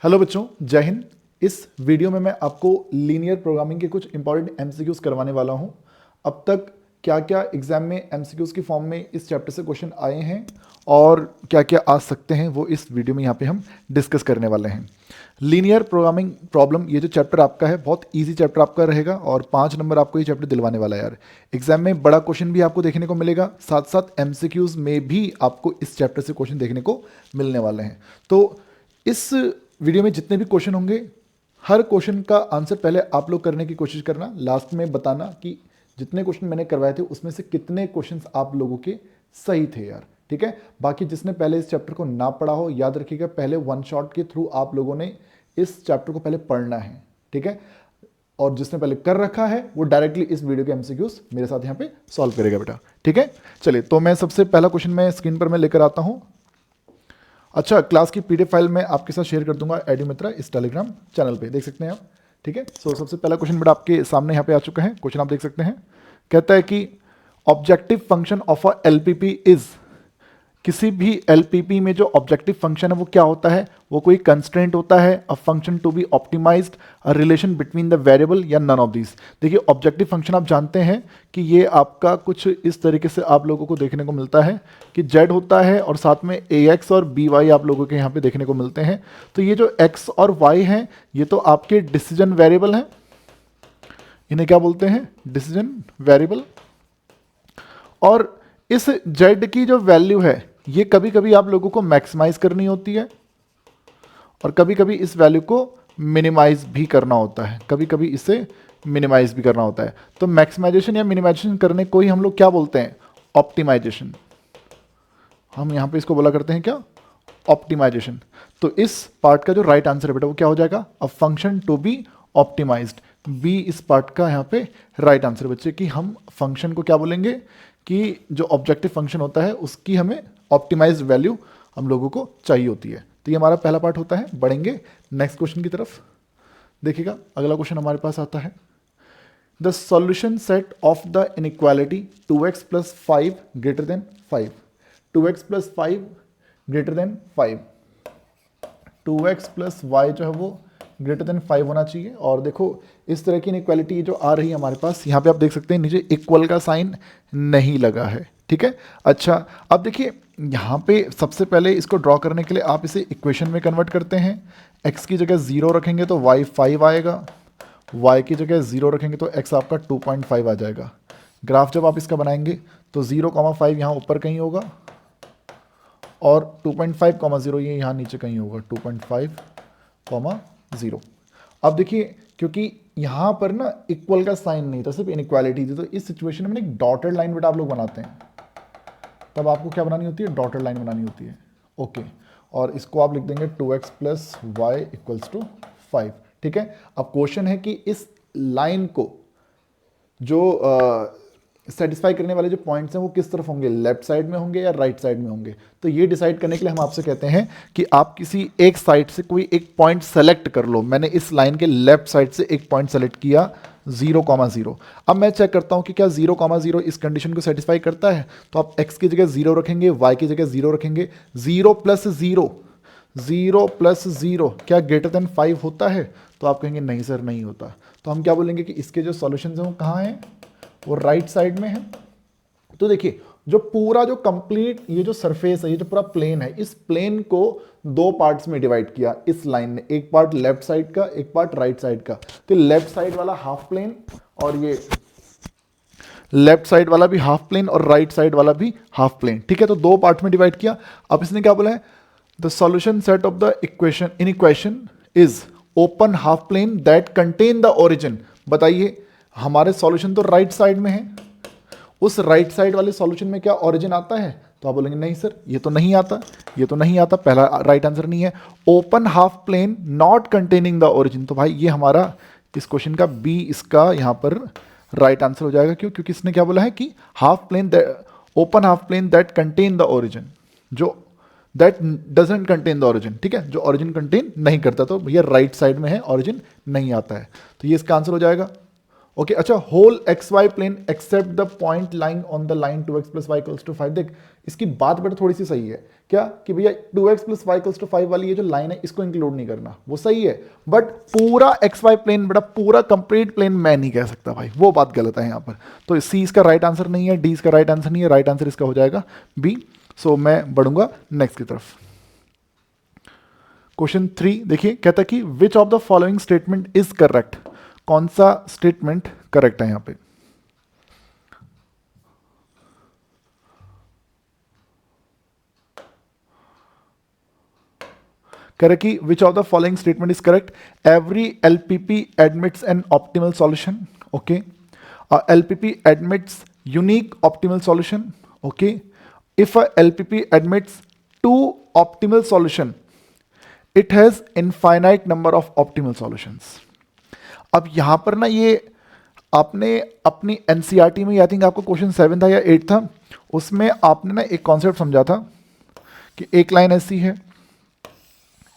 Hello बच्चों, जय हिंद। इस वीडियो में मैं आपको लीनियर प्रोग्रामिंग के कुछ इंपॉर्टेंट एमसीक्यूज करवाने वाला हूं। अब तक क्या क्या एग्जाम में एमसीक्यूज की फॉर्म में इस चैप्टर से क्वेश्चन आए हैं और क्या क्या आ सकते हैं वो इस वीडियो में यहाँ पे हम डिस्कस करने वाले हैं। लीनियर प्रोग्रामिंग प्रॉब्लम, ये जो चैप्टर आपका है बहुत इजी चैप्टर आपका रहेगा और 5 नंबर आपको ये चैप्टर दिलवाने वाला है यार। एग्जाम में बड़ा क्वेश्चन भी आपको देखने को मिलेगा, साथ साथ एमसीक्यूज में भी आपको इस चैप्टर से क्वेश्चन देखने को मिलने वाले हैं। तो इस वीडियो में जितने भी क्वेश्चन होंगे, हर क्वेश्चन का आंसर पहले आप लोग करने की कोशिश करना, लास्ट में बताना कि जितने क्वेश्चन मैंने करवाए थे उसमें से कितने क्वेश्चंस आप लोगों के सही थे यार। ठीक है, बाकी जिसने पहले इस चैप्टर को ना पढ़ा हो, याद रखिएगा पहले वन शॉट के थ्रू आप लोगों ने इस चैप्टर को पहले पढ़ना है। ठीक है, और जिसने पहले कर रखा है वो डायरेक्टली इस वीडियो के एमसीक्यूज मेरे साथ यहाँ पे सॉल्व करेगा बेटा। ठीक है, चलिए तो मैं सबसे पहला क्वेश्चन मैं स्क्रीन पर मैं लेकर आता हूँ। अच्छा, क्लास की पीडीएफ फाइल मैं आपके साथ शेयर कर दूंगा एडमित्रा इस टेलीग्राम चैनल पे, देख सकते हैं आप। ठीक है, सो सबसे पहला क्वेश्चन बेटा आपके सामने यहाँ पे आ चुका है। क्वेश्चन आप देख सकते हैं, कहता है कि objective function of a LPP is, किसी भी एलपीपी में जो ऑब्जेक्टिव फंक्शन है वो क्या होता है, वो कोई कंस्ट्रेंट होता है, a function to be optimized, a relation between the variable या नन ऑफ दीज। देखिए ऑब्जेक्टिव फंक्शन आप जानते हैं कि ये आपका कुछ इस तरीके से आप लोगों को देखने को मिलता है कि z होता है और साथ में ax और by आप लोगों के यहाँ पे देखने को मिलते हैं। तो ये जो x और y हैं ये तो आपके डिसीजन वेरिएबल हैं, इन्हें क्या बोलते हैं, डिसीजन वेरिएबल। और इस z की जो वैल्यू है ये कभी कभी आप लोगों को मैक्सिमाइज करनी होती है और कभी कभी इस वैल्यू को मिनिमाइज भी करना होता है, कभी कभी इसे मिनिमाइज भी करना होता है। तो मैक्सिमाइजेशन या मिनिमाइजेशन करने को ही हम लोग क्या बोलते हैं, ऑप्टिमाइजेशन। हम यहाँ पे इसको बोला करते हैं क्या, ऑप्टिमाइजेशन। तो इस पार्ट का जो राइट आंसर है बेटा वो क्या हो जाएगा, a function to be optimized. B इस पार्ट का यहाँ पे राइट आंसर बच्चे कि हम फंक्शन को क्या बोलेंगे कि जो ऑब्जेक्टिव फंक्शन होता है उसकी हमें ऑप्टिमाइज्ड वैल्यू हम लोगों को चाहिए होती है। तो ये हमारा पहला पार्ट होता है। बढ़ेंगे नेक्स्ट क्वेश्चन की तरफ। देखिएगा अगला क्वेश्चन हमारे पास आता है, the solution set of the inequality 2x plus 5 greater than 5, 2x plus 5 greater than 5, 2x plus y जो है वो ग्रेटर देन 5 होना चाहिए। और देखो इस तरह की इनइक्वालिटी जो आ रही है हमारे पास, यहाँ पे आप देख सकते हैं नीचे इक्वल का साइन नहीं लगा है। ठीक है, अच्छा अब देखिए यहाँ पे सबसे पहले इसको ड्रॉ करने के लिए आप इसे इक्वेशन में कन्वर्ट करते हैं। x की जगह 0 रखेंगे तो y 5 आएगा, y की जगह 0 रखेंगे तो x आपका 2.5 आ जाएगा। ग्राफ जब आप इसका बनाएंगे तो 0,5 यहाँ ऊपर कहीं होगा और 2.5, 0 ये यहाँ नीचे कहीं होगा, 2.5, 0। अब देखिए क्योंकि यहाँ पर ना इक्वल का साइन नहीं था, सिर्फ इनइक्वालिटी थी, तो इस सिचुएशन में एक डॉटेड लाइन बेटा आप लोग बनाते हैं, तब आपको क्या बनानी होती है, डॉटेड लाइन बनानी होती है। ओके, और इसको आप लिख देंगे 2x plus y equals to 5। ठीक है, अब क्वेश्चन है कि इस लाइन को जो सेटिस्फाई करने वाले जो पॉइंट्स हैं वो किस तरफ होंगे, लेफ्ट साइड में होंगे या राइट साइड में होंगे। तो ये डिसाइड करने के लिए हम आपसे कहते हैं कि आप किसी एक साइड से कोई एक पॉइंट सेलेक्ट कर लो। मैंने इस लाइन के लेफ्ट साइड से एक पॉइंट सेलेक्ट किया 0,0। अब मैं चेक करता हूं कि क्या 0,0 इस कंडीशन को सेटिस्फाई करता है। तो आप x की जगह 0 रखेंगे, y की जगह 0 रखेंगे। 0 प्लस 0, 0 प्लस 0 क्या ग्रेटर देन 5 होता है? तो आप कहेंगे नहीं सर नहीं होता। तो हम क्या बोलेंगे कि इसके जो सॉल्यूशंस हैं वो कहाँ हैं, वो राइट साइड में है। तो देखिए जो पूरा जो कंप्लीट ये जो सरफेस है, ये जो पूरा प्लेन है, इस प्लेन को दो पार्ट्स में डिवाइड किया इस लाइन ने, एक पार्ट लेफ्ट साइड का, एक पार्ट राइट साइड का। तो लेफ्ट साइड वाला हाफ प्लेन और ये लेफ्ट साइड वाला भी हाफ प्लेन और राइट साइड वाला भी हाफ प्लेन। ठीक है, तो दो पार्ट में डिवाइड किया। अब इसने क्या बोला है, the solution set of the equation in equation is open half plane that contain the origin. बताइए हमारे सॉल्यूशन तो राइट साइड में है, उस राइट साइड वाले सॉल्यूशन में क्या ओरिजिन आता है? तो आप बोलेंगे नहीं सर ये तो नहीं आता, ये तो नहीं आता, पहला राइट आंसर नहीं है। Open half plane not containing the origin, तो भाई ये हमारा इस क्वेश्चन का बी इसका यहाँ पर राइट आंसर हो जाएगा। क्यों? क्योंकि इसने क्या बोला है कि half plane, open half plane that contain the origin, जो that doesn't contain the origin. ठीक है, जो ओरिजिन कंटेन नहीं करता, तो भैया राइट साइड में है, ओरिजिन नहीं आता है। तो ये इसका आंसर हो जाएगा। ओके अच्छा, whole x y plane except the point line on the line 2x plus y equals to 5। देख इसकी बात बेटा थोड़ी सी सही है क्या, कि भैया 2x plus y equals to 5 वाली ये जो लाइन है इसको इंक्लूड नहीं करना, वो सही है, बट पूरा एक्स वाई प्लेन बेटा, पूरा कंप्लीट प्लेन मैं नहीं कह सकता भाई, वो बात गलत है यहाँ पर। तो सी इसका राइट आंसर नहीं है, डी इसका राइट आंसर नहीं है, राइट आंसर इसका हो जाएगा बी। सो मैं बढ़ूंगा नेक्स्ट की तरफ। क्वेश्चन 3 देखिए, कहता कि which of the following statement is correct, कौन सा स्टेटमेंट करेक्ट है यहां पे। करेक्ट कि which of the following statement is correct, every LPP admits an optimal solution, okay, LPP admits unique optimal solution, okay, if a LPP admits two optimal solution it has infinite number of optimal solutions. अब यहां पर ना ये आपने अपनी NCERT में, I think आपको question 7 था या 8 था, उसमें आपने ना एक कॉन्सेप्ट समझा था कि एक लाइन ऐसी है,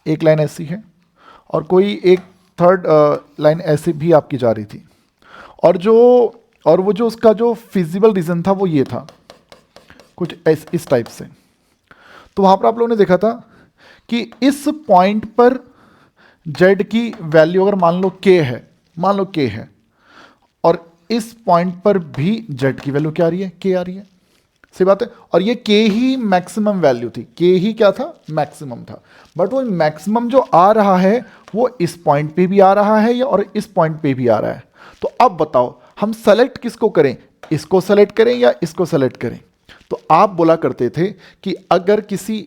एक लाइन ऐसी है, और कोई एक थर्ड लाइन ऐसे भी आपकी जा रही थी, और वो जो उसका जो फिजिबल रीजन था वो ये था कुछ इस टाइप से। तो वहां पर आप लोगों ने देखा था कि इस पॉइंट पर z की वैल्यू अगर मान लो k है, मान लो k है, और इस पॉइंट पर भी z की वैल्यू क्या आ रही है, k आ रही है, सही बात है, और ये k ही मैक्सिमम वैल्यू थी, k ही क्या था, मैक्सिमम था, बट वो मैक्सिमम जो आ रहा है वो इस पॉइंट पे भी आ रहा है या और इस पॉइंट पे भी आ रहा है। तो अब बताओ हम सेलेक्ट किसको करें, इसको सेलेक्ट करें या इसको सेलेक्ट करें। तो आप बोला करते थे कि अगर किसी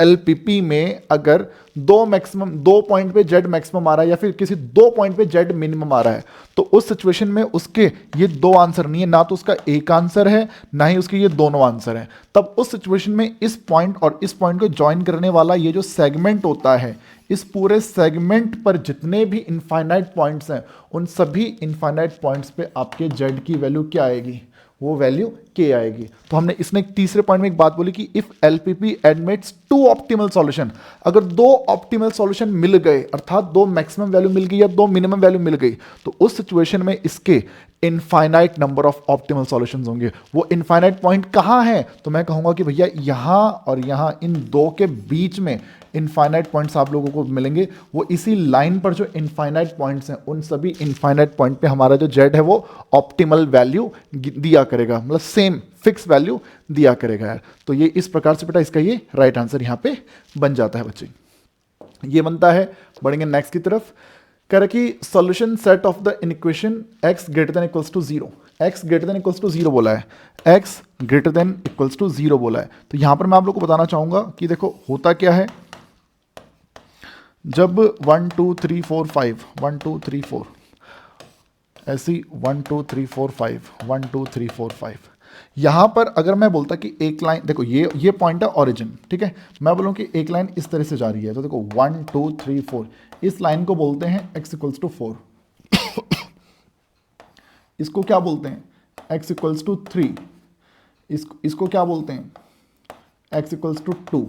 एलपीपी में अगर दो पॉइंट पे जेड मैक्सिमम आ रहा है या फिर किसी दो पॉइंट पे जेड मिनिमम आ रहा है, तो उस सिचुएशन में उसके ये दो आंसर नहीं है, ना तो उसका एक आंसर है ना ही उसके ये दोनों आंसर हैं। तब उस सिचुएशन में इस पॉइंट और इस पॉइंट को ज्वाइन करने वाला ये जो सेगमेंट होता है, इस पूरे सेगमेंट पर जितने भी इनफाइनाइट पॉइंट्स हैं उन सभी इनफाइनाइट पॉइंट्स पे आपके जेड की वैल्यू क्या आएगी, वो वैल्यू k आएगी। तो हमने इसने तीसरे पॉइंट में एक बात बोली कि if LPP admits two optimal solution, अगर दो ऑप्टिमल सॉल्यूशन मिल गए, अर्थात दो मैक्सिमम वैल्यू मिल गई या दो मिनिमम वैल्यू मिल गई, तो उस सिचुएशन में इसके infinite number of optimal solutions होंगे। वो इनफाइनाइट पॉइंट कहां है, तो मैं कहूंगा कि भैया यहां और यहां, इन दो के बीच में इनफाइनाइट पॉइंट्स आप लोगों को मिलेंगे। वो इसी लाइन पर जो इनफाइनाइट पॉइंट्स हैं उन सभी इनफाइनाइट पॉइंट पे हमारा जो जेड है वो ऑप्टिमल वैल्यू दिया करेगा, मतलब सेम फिक्स वैल्यू दिया करेगा यार। तो ये इस प्रकार से बेटा इसका ये राइट आंसर यहां पे बन जाता है बच्चे, ये बनता है। बढ़ेंगे नेक्स्ट की तरफ, कह रहा कि solution set of the equation x greater than equals to 0, x greater than equals to 0 बोला है, x greater than equals to 0 बोला है। तो यहां पर मैं आप लोग को बताना चाहूंगा कि देखो होता क्या है, जब 1 2 3 4 5 1 2 3 4 ऐसी 1 2 3 4 5 1 2 3 4 5, यहां पर अगर मैं बोलता कि एक लाइन, देखो ये पॉइंट है ओरिजिन, ठीक है, मैं बोलूं कि एक लाइन इस तरह से जा रही है, तो देखो 1 2 3 4, इस लाइन को बोलते हैं x इक्वल्स टू 4, इसको क्या बोलते हैं x इक्वल्स टू 3, इसको क्या बोलते हैं x इक्वल्स टू 2,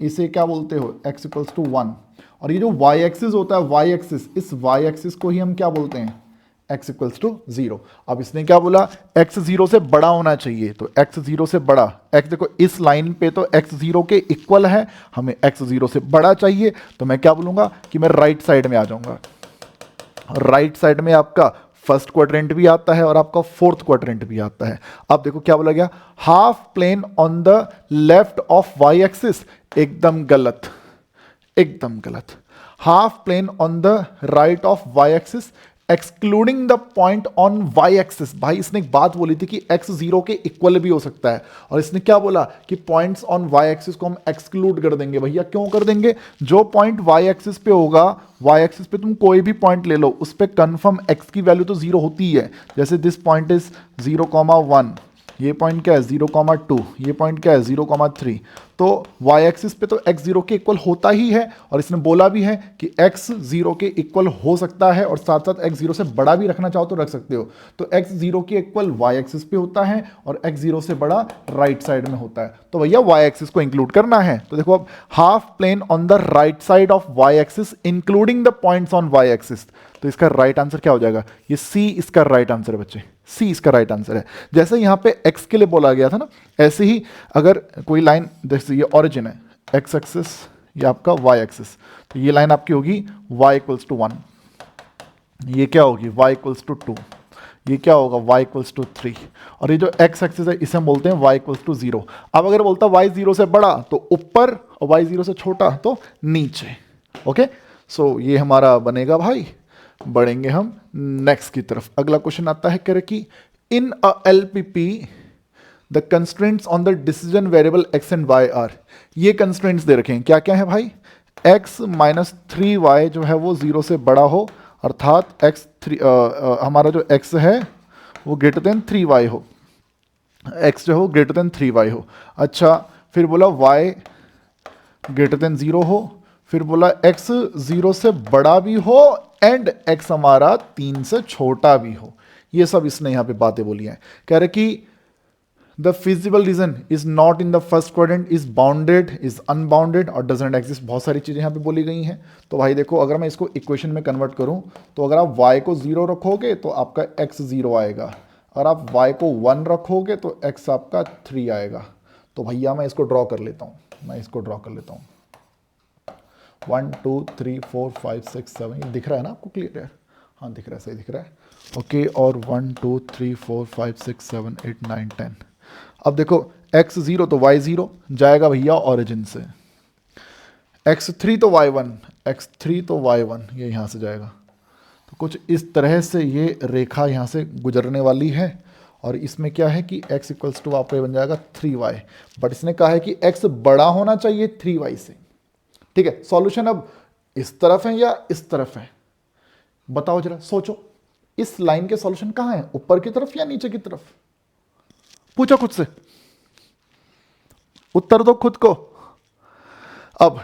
इसे क्या बोलते हो x इक्वल्स टू 1, और ये जो y एक्सिस होता है y एक्सिस, इस y एक्सिस को ही हम क्या बोलते हैं x इक्वल्स टू 0। अब इसने क्या बोला, x 0 से बड़ा होना चाहिए, तो x 0 से बड़ा, x देखो इस लाइन पे तो x 0 के इक्वल है, हमें x 0 से बड़ा चाहिए, तो मैं क्या बोलूंगा कि मैं राइट साइड में आ जाऊंगा। राइट साइड में आपका फर्स्ट क्वाड्रेंट भी आता है और आपका फोर्थ क्वाड्रेंट भी आता है। अब देखो क्या बोला गया, half plane on the left of y axis, एकदम गलत, एकदम गलत। Half plane on the right of y axis excluding the point on y axis. भाई इसने एक बात बोली थी कि x 0 के इक्वल भी हो सकता है, और इसने क्या बोला कि पॉइंट्स ऑन वाई एक्सिस को हम एक्सक्लूड कर देंगे। भैया क्यों कर देंगे, जो पॉइंट वाई एक्सिस पे होगा, वाई एक्सिस पे तुम कोई भी पॉइंट ले लो, उस पर कंफर्म x की वैल्यू तो 0 होती है। जैसे दिस पॉइंट इज 0, 1, ये पॉइंट क्या है 0,2, ये पॉइंट क्या है 0,3। तो y एक्सिस पे तो x 0 के इक्वल होता ही है, और इसने बोला भी है कि x 0 के इक्वल हो सकता है, और साथ साथ x 0 से बड़ा भी रखना चाहो तो रख सकते हो। तो x 0 के इक्वल y एक्सिस पे होता है और x 0 से बड़ा राइट साइड में होता है। तो भैया y एक्सिस को इंक्लूड करना है। तो देखो अब half plane on the right side of y axis including the points on y axis. तो इसका राइट आंसर क्या हो जाएगा, ये C इसका राइट आंसर है बच्चे, C इसका राइट आंसर है। जैसे यहाँ पे x के लिए बोला गया था ना, ऐसे ही अगर कोई लाइन, जैसे ये ऑरिजिन है x एक्सिस, ये आपका y एक्सिस, तो ये लाइन आपकी होगी y इक्वल्स टू 1, ये क्या होगी y इक्वल्स टू 2, ये क्या होगा y इक्वल्स टू 3, और ये जो x एक्सिस है इसे हम बोलते हैं y इक्वल्स टू 0। अब अगर बोलता y 0 से बड़ा तो ऊपर और y 0 से छोटा तो नीचे। ओके, सो ये हमारा बनेगा भाई। बढ़ेंगे हम नेक्स्ट की तरफ। अगला क्वेश्चन आता है, कह रहे कि in a LPP the constraints on the decision variable x and y are. ये कंस्ट्रेंट्स दे रखे हैं, क्या क्या है भाई, x माइनस 3y जो है वो 0 से बड़ा हो, अर्थात हमारा जो x है वो ग्रेटर देन 3y हो, x जो हो ग्रेटर देन 3y हो। अच्छा, फिर बोला y ग्रेटर देन 0 हो, फिर बोला x 0 से बड़ा भी हो एंड x हमारा 3 से छोटा भी हो। ये सब इसने यहां पे बातें बोली हैं। कह रहे कि the feasible reason is not in the first quadrant, is bounded, is unbounded और डजंट एग्जिस्ट। बहुत सारी चीजें यहां पे बोली गई हैं। तो भाई देखो, अगर मैं इसको इक्वेशन में कन्वर्ट करूं तो अगर आप y को 0 रखोगे तो आपका x 0 आएगा, अगर आप y को 1 रखोगे तो x आपका 3 आएगा। तो भैया मैं इसको ड्रॉ कर लेता हूं, मैं इसको ड्रॉ कर लेता हूं। 1 2 3 4 5 6 7, ये दिख रहा है ना आपको क्लियर है? हाँ दिख रहा है, सही दिख रहा है। ओके, और 1 2 3 4 5 6 7 8 9 10। अब देखो x 0 तो y 0 जाएगा भैया ऑरिजिन से, x 3 तो y 1, x 3 तो y 1, ये यहाँ से जाएगा। तो कुछ इस तरह से ये रेखा यहाँ से गुजरने वाली है, और इसमें क्या है कि x इक्वल्स टू आपका बन जाएगा 3y, बट इसने कहा है कि x बड़ा होना चाहिए 3y से। ठीक है, सॉल्यूशन अब इस तरफ है या इस तरफ है, बताओ जरा, सोचो। इस लाइन के सॉल्यूशन कहां है, ऊपर की तरफ या नीचे की तरफ? पूछो खुद से, उत्तर दो खुद को। अब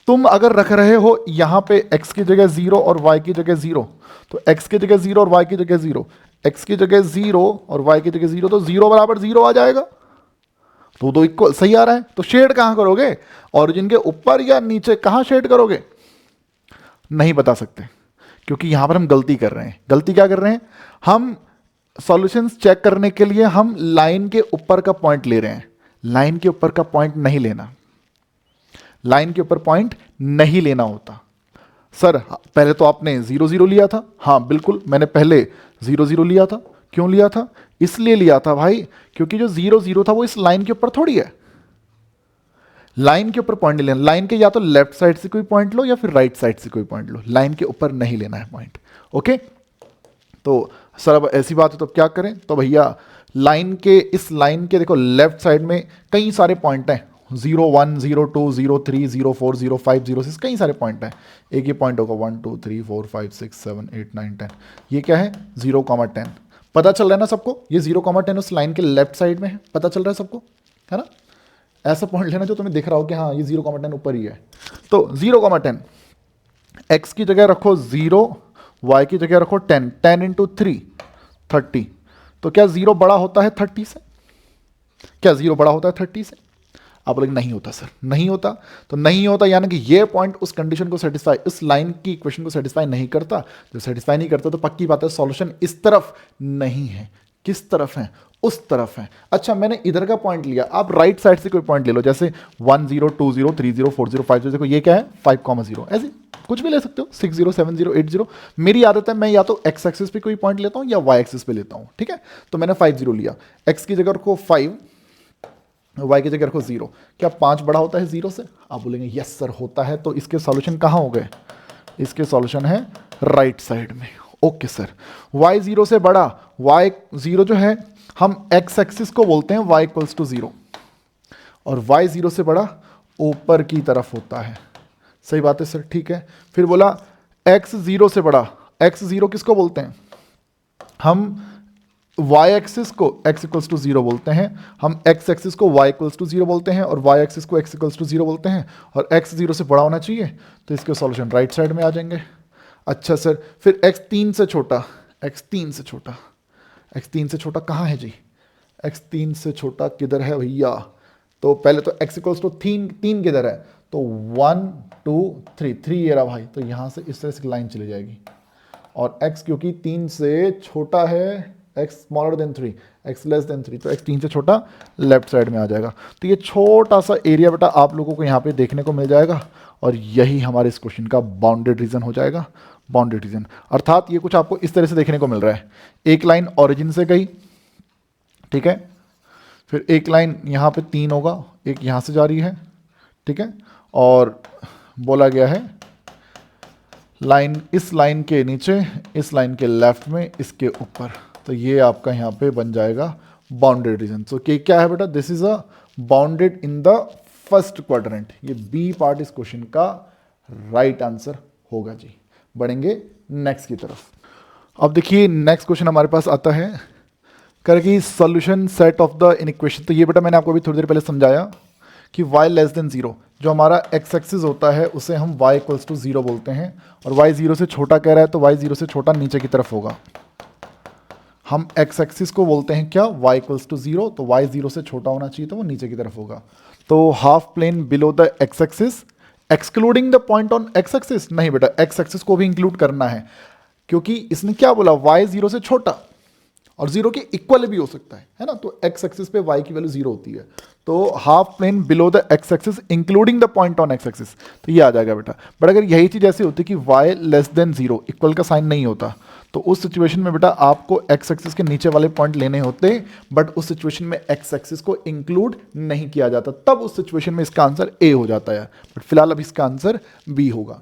तुम अगर रख रहे हो यहां पे x की जगह 0 और y की जगह 0, तो x की जगह 0 और y की जगह 0, x की जगह 0 और y की जगह 0, तो 0 बराबर 0 आ जाएगा। तो दो इक्वल सही आ रहा है। तो शेड कहां करोगे, ऑरिजिन के ऊपर या नीचे, कहां शेड करोगे? नहीं बता सकते, क्योंकि यहां पर हम गलती कर रहे हैं। गलती क्या कर रहे हैं, हम सॉल्यूशंस चेक करने के लिए हम लाइन के ऊपर का पॉइंट ले रहे हैं। लाइन के ऊपर का पॉइंट नहीं लेना, लाइन के ऊपर पॉइंट नहीं लेना होता। सर पहले तो आपने 0 0 लिया था। हाँ बिल्कुल, मैंने पहले 0 0 लिया था। क्यों लिया था? इसलिए लिया था भाई, क्योंकि जो 0 0 था वो इस लाइन के ऊपर थोड़ी है। लाइन के ऊपर पॉइंट नहीं लेना, लाइन के या तो लेफ्ट साइड से कोई पॉइंट लो या फिर राइट साइड से कोई पॉइंट लो, लाइन के ऊपर नहीं लेना है पॉइंट। ओके, तो सर अब ऐसी बात है तो क्या करें? तो भैया लाइन के, इस लाइन के देखो लेफ्ट साइड में कई सारे पॉइंट हैं, 0 1 0 2 0 3 0 4 0 5 0 6, कई सारे पॉइंट हैं। एक ये पॉइंट होगा 1 2 3 4 5 6 7 8 9 10, ये क्या है 0,10। पता चल रहा है ना सबको, ये 0,10 उस लाइन के लेफ्ट साइड में है, पता चल रहा है सबको, है ना? ऐसा पॉइंट लेना जो तुम्हें दिख रहा हो कि हाँ ये 0,10 ऊपर ही है। तो 0,10, x की जगह रखो 0, y की जगह रखो 10, 10 इंटू 3 30। तो क्या 0 बड़ा होता है 30 से? क्या 0 बड़ा होता है 30 से? आप बोलेंगे नहीं होता सर, नहीं होता। तो नहीं होता यानी कि ये पॉइंट उस कंडीशन को सेटिस्फाई, इस लाइन की इक्वेशन को सेटिस्फाई नहीं करता। जो सेटिस्फाई नहीं करता तो पक्की बात है सॉल्यूशन इस तरफ नहीं है। किस तरफ है? उस तरफ है। अच्छा मैंने इधर का पॉइंट लिया, आप राइट साइड से कोई पॉइंट ले लो, जैसे 1 0 2 0 3 0 4 0 5 0, देखो ये क्या है 5,0, ऐसे कुछ भी ले सकते हो, 6 0 7 0 8 0। मेरी आदत है मैं या तो x एक्सिस पे कोई पॉइंट लेता हूं या y एक्सिस पे लेता हूं। ठीक है, तो मैंने 5 0 लिया, x की जगह रखो 5, y की जगह रखो 0। क्या 5 बड़ा होता है 0 से? आप बोलेंगे यस सर होता है। तो इसके सॉल्यूशन कहां हो गए? इसके सॉल्यूशन है राइट साइड में। ओके सर, y 0 से बड़ा, y 0 जो है हम x एक्सिस को बोलते हैं y इक्वल्स टू 0, और y 0 से बड़ा ऊपर की तरफ होता है। सही बात है सर, ठीक है। फिर बोला x 0 से बड़ा, x 0 किसको बोलते हैं हम? y एक्सिस को x इक्वल्स टू 0 बोलते हैं, हम x एक्सिस को y इक्वल्स टू 0 बोलते हैं, और y एक्सिस को x इक्वल्स टू 0 बोलते हैं, और x 0 से बड़ा होना चाहिए, तो इसके सॉल्यूशन राइट साइड में आ जाएंगे। अच्छा सर, फिर x 3 से छोटा, x 3 से छोटा, x 3 से छोटा कहाँ है जी? x 3 से छोटा किधर है भैया? तो पहले तो x इक्वल्स टू 3 किधर है? तो 1 2 3, 3 ये रहा भाई, तो यहाँ से इस तरह से लाइन चली जाएगी, और x क्योंकि 3 से छोटा है, x smaller than 3, x less then 3, तो x 3 से छोटा लेफ्ट साइड में आ जाएगा। तो ये छोटा सा एरिया बेटा आप लोगों को यहाँ पे देखने को मिल जाएगा, और यही हमारे इस क्वेश्चन का बाउंडेड रीजन हो जाएगा। बाउंडेड रीजन अर्थात ये कुछ आपको इस तरह से देखने को मिल रहा है, एक लाइन ओरिजिन से गई, ठीक है, फिर एक लाइन यहाँ पे 3 होगा, एक यहाँ से जा रही है, ठीक है, और बोला गया है लाइन इस लाइन के नीचे, इस लाइन के लेफ्ट में, इसके ऊपर, तो ये आपका यहाँ पे बन जाएगा बाउंडेड रीजन। सो कि क्या है बेटा? This is a bounded in the first quadrant. ये बी पार्ट इस क्वेश्चन का राइट आंसर होगा जी। बढ़ेंगे नेक्स्ट की तरफ। अब देखिए नेक्स्ट क्वेश्चन हमारे पास आता है करेगी solution set of the inequation. तो ये बेटा मैंने आपको अभी थोड़ी देर पहले समझाया कि y लेस देन 0, जो हमारा x एक्सिस होता है उसे हम y इक्वल्स टू 0 बोलते हैं, और y 0 से छोटा कह रहा है तो y 0 से छोटा नीचे की तरफ होगा। हम x एक्सिस को बोलते हैं क्या? y इक्वल्स टू 0, तो y 0 से छोटा होना चाहिए तो वो नीचे की तरफ होगा। तो half plane below the x axis excluding the point on x axis, नहीं बेटा x एक्सिस को भी इंक्लूड करना है, क्योंकि इसने क्या बोला? y 0 से छोटा और 0 के इक्वल भी हो सकता है ना, तो x एक्सिस पे y की वैल्यू 0 होती है, तो half plane below the x axis including the point on x axis, तो ये आ जाएगा बेटा। बट अगर यही चीज ऐसी होती कि y लेस देन 0, इक्वल का साइन नहीं होता, तो उस सिचुएशन में बेटा आपको x एक्सिस के नीचे वाले पॉइंट लेने होते, बट उस सिचुएशन में x एक्सिस को इंक्लूड नहीं किया जाता, तब उस सिचुएशन में इसका आंसर a हो जाता है, बट फिलहाल अब इसका आंसर b होगा।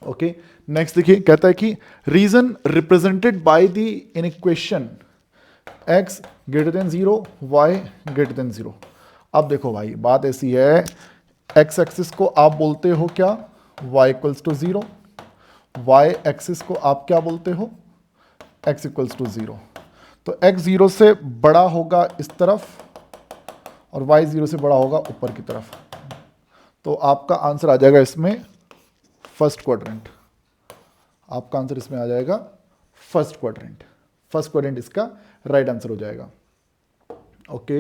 ओके, नेक्स्ट देखिए, कहता है कि region represented by the inequation x greater than 0, y greater than 0। अब देखो भाई बात ऐसी है, x एक्सिस को आप बोलते हो क्या? y equals to 0, y axis को आप क्या बोलते हो? x equals to 0। तो x 0 से बड़ा होगा इस तरफ, और y 0 से बड़ा होगा ऊपर की तरफ, तो आपका आंसर आ जाएगा इसमें फर्स्ट क्वाड्रेंट। आपका आंसर इसमें आ जाएगा फर्स्ट क्वाड्रेंट। फर्स्ट क्वाड्रेंट इसका राइट आंसर हो जाएगा। ओके,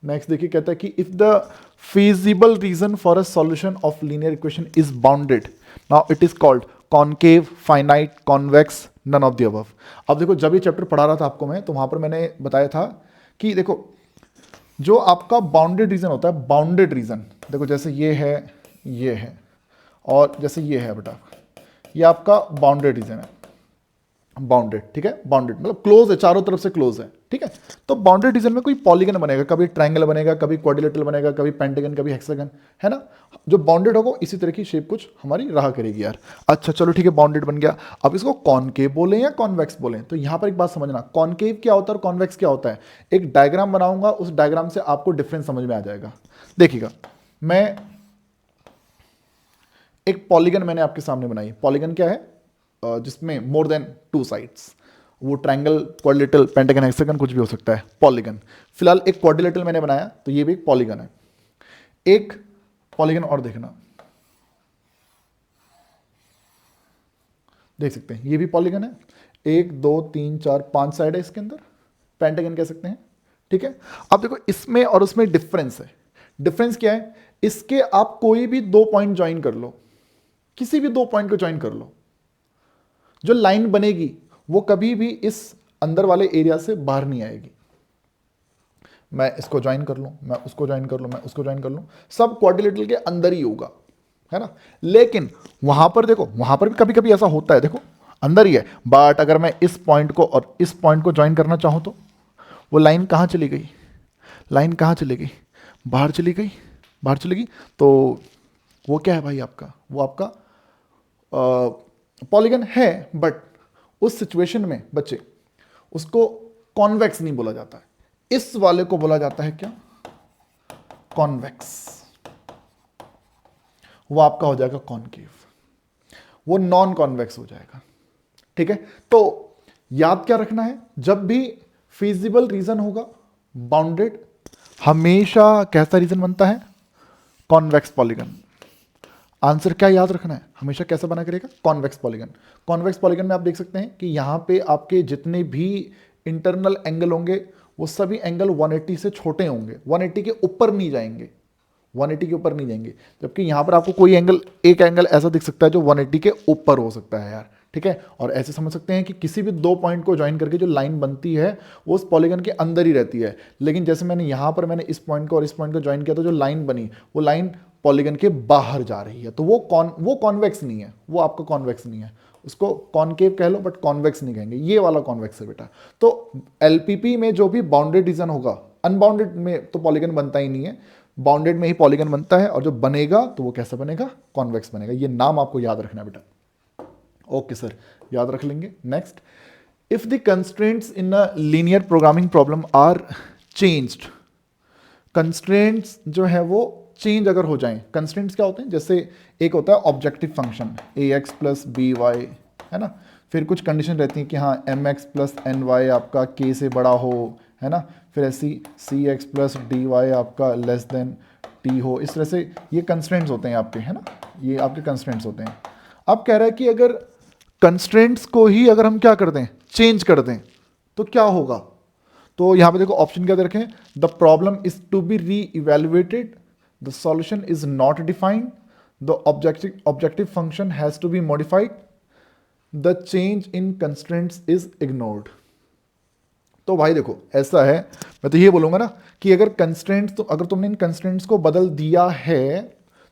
नेक्स्ट देखिए, कहता है कि if the feasible region for a solution of linear equation is bounded, now it is called concave, finite, convex, none of the above. अब देखो जब ये चैप्टर पढ़ा रहा था आपको मैं, तो वहां पर मैंने बताया था कि देखो जो आपका बाउंडेड रीजन होता है, बाउंडेड रीजन देखो जैसे ये है और जैसे ये है बेटा, ये आपका बाउंडेड रीजन है, बाउंडेड, ठीक है, बाउंडेड मतलब क्लोज है, चारों तरफ से क्लोज है, ठीक है। तो बाउंडेड रीजन में कोई पॉलीगन बनेगा, कभी ट्रायंगल बनेगा, कभी क्वाड्रिलेटरल बनेगा, कभी पेंटागन, कभी हेक्सागन, है ना। जो बाउंडेड होगा इसी तरह की शेप कुछ हमारी रहा करेगी यार। अच्छा चलो ठीक है, बाउंडेड बन गया। अब इसको कॉनकेव बोले या कॉन्वेक्स बोले, तो यहां पर एक बात समझना, कॉनकेव क्या होता है और कॉन्वेक्स क्या होता है। एक डायग्राम बनाऊंगा, उस डायग्राम से आपको डिफरेंस समझ में आ जाएगा। देखिएगा, मैं एक पॉलीगन मैंने आपके सामने बनाई। पॉलीगन क्या है? जिसमें मोर देन 2 साइड्स, वो ट्रायंगल, क्वाड्रिलेटरल, पेंटागन, हेक्सागन कुछ भी हो सकता है, पॉलीगन। फिलहाल एक क्वाड्रिलेटरल मैंने बनाया, तो ये भी एक पॉलीगन है। एक पॉलीगन और देखना, देख सकते हैं ये भी पॉलीगन है। 1 2 3 4 5 साइड है इसके अंदर, पेंटागन कह सकते हैं, ठीक है। अब देखो इसमें और उसमें डिफरेंस है। डिफरेंस क्या है? इसके आप कोई भी 2 पॉइंट ज्वाइन कर लो, किसी भी 2 पॉइंट को ज्वाइन कर लो, जो लाइन बनेगी वो कभी भी इस अंदर वाले एरिया से बाहर नहीं आएगी। मैं इसको ज्वाइन कर लूं, मैं उसको ज्वाइन कर लूं, मैं उसको ज्वाइन कर लूं, सब क्वाड्रिलेटरल के अंदर ही होगा, है ना। लेकिन वहां पर देखो, वहां पर भी कभी कभी ऐसा होता है, देखो अंदर ही है, बट अगर मैं इस पॉइंट को और इस पॉइंट को ज्वाइन करना चाहूं तो वो लाइन कहां चली गई? लाइन कहां चली गई? बाहर चली गई, बाहर चली गई। तो वो क्या है भाई आपका? वो आपका पॉलीगन है, बट उस सिचुएशन में बच्चे उसको कॉन्वेक्स नहीं बोला जाता है, इस वाले को बोला जाता है क्या? कॉन्वेक्स। वो आपका हो जाएगा कॉनकेव, वो नॉन कॉन्वेक्स हो जाएगा, ठीक है। तो याद क्या रखना है, जब भी फिजिबल रीजन होगा बाउंडेड, हमेशा कैसा रीजन बनता है, कॉन्वेक्स पॉलीगन। आंसर क्या याद रखना है, हमेशा कैसा बना करेगा, कॉन्वेक्स पॉलीगन। कॉन्वेक्स पॉलीगन में आप देख सकते हैं कि यहां पे आपके जितने भी इंटरनल एंगल होंगे वो सभी एंगल 180 से छोटे होंगे, 180 के ऊपर नहीं जाएंगे, 180 के ऊपर नहीं जाएंगे। जबकि यहां पर आपको कोई एंगल, एक एंगल ऐसा दिख सकता है जो 180 के ऊपर हो सकता है यार, ठीक है। और ऐसे समझ सकते हैं कि किसी भी दो पॉइंट को ज्वाइन करके जो लाइन बनती है वो उस पॉलीगन के अंदर ही रहती है, लेकिन जैसे मैंने यहां पर मैंने इस पॉइंट को और इस पॉइंट को ज्वाइन किया तो जो लाइन बनी वो लाइन पॉलीगन के बाहर जा रही है, तो वो कॉन्वेक्स नहीं है, वो आपका कॉन्वेक्स नहीं है, उसको कॉनकेव कह लो बट कॉन्वेक्स नहीं कहेंगे, ये वाला कॉन्वेक्स है बेटा। तो एलपीपी में जो भी बाउंडेड रीजन होगा, अनबाउंडेड में तो पॉलीगन बनता ही नहीं है, बाउंडेड में ही पॉलीगन बनता है, और जो बनेगा तो वो कैसा बनेगा, कॉन्वेक्स बनेगा। ये नाम आपको याद रखना है बेटा। ओके सर, याद रख लेंगे। Next, if the constraints in a linear programming problem are changed, constraints जो है वो चेंज अगर हो जाएं, कंस्ट्रेंट्स क्या होते हैं, जैसे एक होता है objective function a x plus b y, है ना, फिर कुछ कंडीशन रहती हैं कि हाँ m x plus n y आपका के से बड़ा हो, है ना, फिर ऐसी c x plus d y आपका लेस देन टी हो, इस तरह से ये कंस्ट्रेंट्स होते हैं आपके, है ना, ये आपके कंस्ट्रेंट्स होते हैं। अब कह रहा है कि अगर कंस्ट्रेंट्स को ही अगर हम क्या कर दें, चेंज कर दें, तो क्या होगा। तो यहां पे देखो ऑप्शन क्या दे रखे हैं, the problem is to be reevaluated, the solution is not defined, the objective function has to be modified, the change in constraints is ignored. तो भाई देखो ऐसा है, मैं तो ये बोलूंगा ना कि अगर कंस्ट्रेंट्स, तो अगर तुमने इन कंस्ट्रेंट्स को बदल दिया है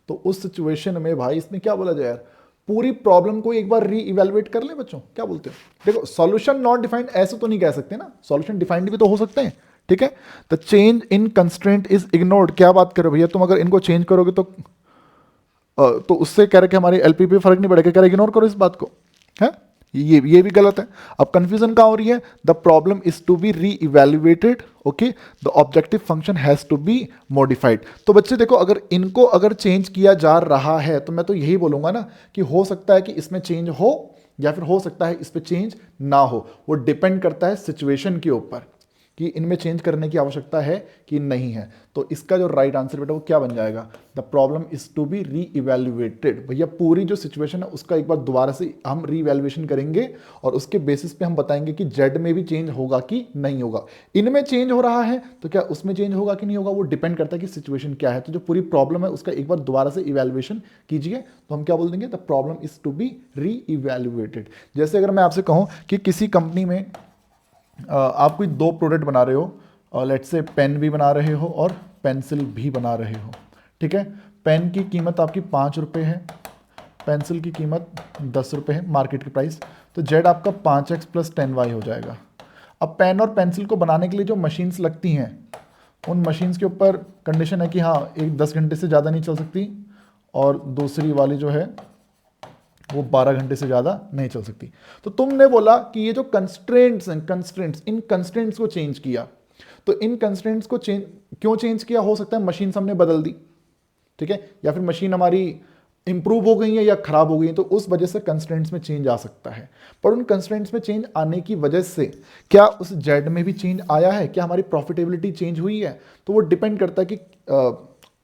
तो उस सिचुएशन में भाई इसमें क्या बोला जाए यार, पूरी प्रॉब्लम को एक बार री इवेलुएट कर ले बच्चों, क्या बोलते हो। देखो सॉल्यूशन नॉट डिफाइंड ऐसे तो नहीं कह सकते ना, सॉल्यूशन डिफाइंड भी तो हो सकते हैं, ठीक है। The change in constraint is ignored, क्या बात करो भैया, तुम अगर इनको चेंज करोगे तो उससे कह रहे कि हमारी एलपीपी फर्क नहीं पड़ेगा, कह रहे इग्नोर करो इस बात को, है, ये भी गलत है। अब कंफ्यूजन कहां हो रही है, the problem is to be reevaluated, okay, the objective function has to be modified. तो बच्चे देखो अगर इनको अगर चेंज किया जा रहा है तो मैं तो यही बोलूंगा ना कि हो सकता है कि इसमें चेंज हो या फिर हो सकता है इस पर चेंज ना हो, वो डिपेंड करता है सिचुएशन के ऊपर कि इनमें चेंज करने की आवश्यकता है कि नहीं है। तो इसका जो राइट आंसर बेटा वो क्या बन जाएगा, the problem is to be reevaluated. भैया पूरी जो सिचुएशन है उसका एक बार दोबारा से हम री इवेल्युएशन करेंगे और उसके बेसिस पे हम बताएंगे कि जेड में भी चेंज होगा कि नहीं होगा। इनमें चेंज हो रहा है तो क्या उसमें चेंज होगा कि नहीं होगा, वो डिपेंड करता है कि सिचुएशन क्या है। तो जो पूरी प्रॉब्लम है उसका एक बार दोबारा से इवेल्युएशन कीजिए, तो हम क्या बोल देंगे, the problem is to be reevaluated. जैसे अगर मैं आपसे कहूँ कि किसी कंपनी में आप कोई दो प्रोडक्ट बना रहे हो, लेट्स से पेन भी बना रहे हो और पेंसिल भी बना रहे हो, ठीक है। पेन की कीमत आपकी 5 रुपये है, पेंसिल की कीमत 10 रुपये है मार्केट की प्राइस, तो जेड आपका 5x प्लस 10y हो जाएगा। अब पेन और पेंसिल को बनाने के लिए जो मशीन्स लगती हैं उन मशीन्स के ऊपर कंडीशन है कि हाँ एक 10 घंटे से ज़्यादा नहीं चल सकती और दूसरी वाली जो है वो 12 घंटे से ज़्यादा नहीं चल सकती। तो तुमने बोला कि ये जो कंस्ट्रेंट्स हैं, इन कंस्ट्रेंट्स को चेंज किया, तो इन कंस्ट्रेंट्स को क्यों चेंज किया, हो सकता है मशीन हमने बदल दी, ठीक है, या फिर मशीन हमारी इंप्रूव हो गई है या खराब हो गई है, तो उस वजह से कंस्ट्रेंट्स में चेंज आ सकता है। पर उन कंस्ट्रेंट्स में चेंज आने की वजह से क्या उस जेड में भी चेंज आया है, क्या हमारी प्रॉफिटेबिलिटी चेंज हुई है, तो वो डिपेंड करता है कि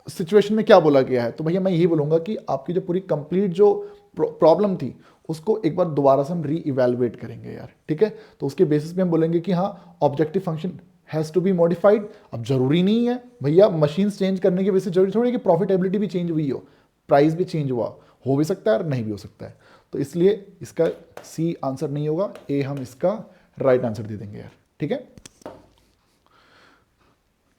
सिचुएशन में क्या बोला गया है। तो भैया मैं यही बोलूंगा कि आपकी जो पूरी कंप्लीट जो प्रॉब्लम थी उसको एक बार दोबारा से हम री इवेलुएट करेंगे यार, ठीक है। तो उसके बेसिस पे हम बोलेंगे कि हाँ objective function has to be modified. अब जरूरी नहीं है भैया मशीन्स चेंज करने की वजह से जरूरी थोड़ी है कि प्रॉफिटेबिलिटी भी चेंज हुई हो, प्राइस भी चेंज हुआ हो भी सकता है और नहीं भी हो सकता है। तो इसलिए इसका सी आंसर नहीं होगा, ए हम इसका राइट आंसर दे देंगे यार, ठीक है।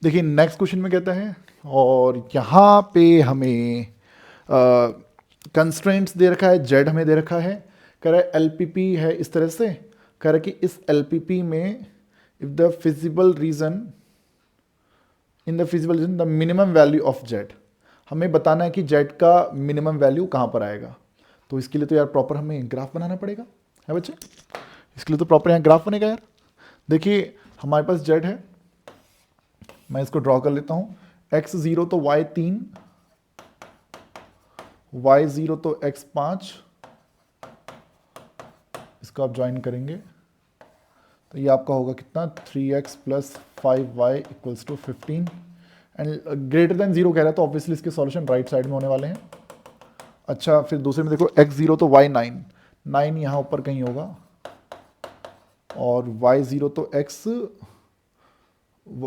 देखिए नेक्स्ट क्वेश्चन में कहता है, और यहाँ पे हमें कंस्ट्रेंट्स दे रखा है, जेड हमें दे रखा है, कह रहा है एलपीपी है इस तरह से, कह रहा है कि इस एलपीपी में if the feasible reason in the feasible reason the minimum value of z, हमें बताना है कि जेड का मिनिमम वैल्यू कहाँ पर आएगा। तो इसके लिए तो यार प्रॉपर हमें ग्राफ बनाना पड़ेगा, है बच्चे, इसके लिए तो प्रॉपर यहाँ ग्राफ बनेगा यार। देखिए हमारे पास जेड है, मैं इसको ड्रॉ कर लेता हूँ, x0 तो y3, y0 तो x5, इसको आप ज्वाइन करेंगे, तो ये आपका होगा कितना 3x plus 5y equals to 15 and greater than 0 कह रहा है, तो ऑब्वियसली इसके सॉल्यूशन राइट साइड में होने वाले हैं। अच्छा, फिर दूसरे में देखो x0 तो y9, 9 यहाँ ऊपर कहीं होगा, और y0 तो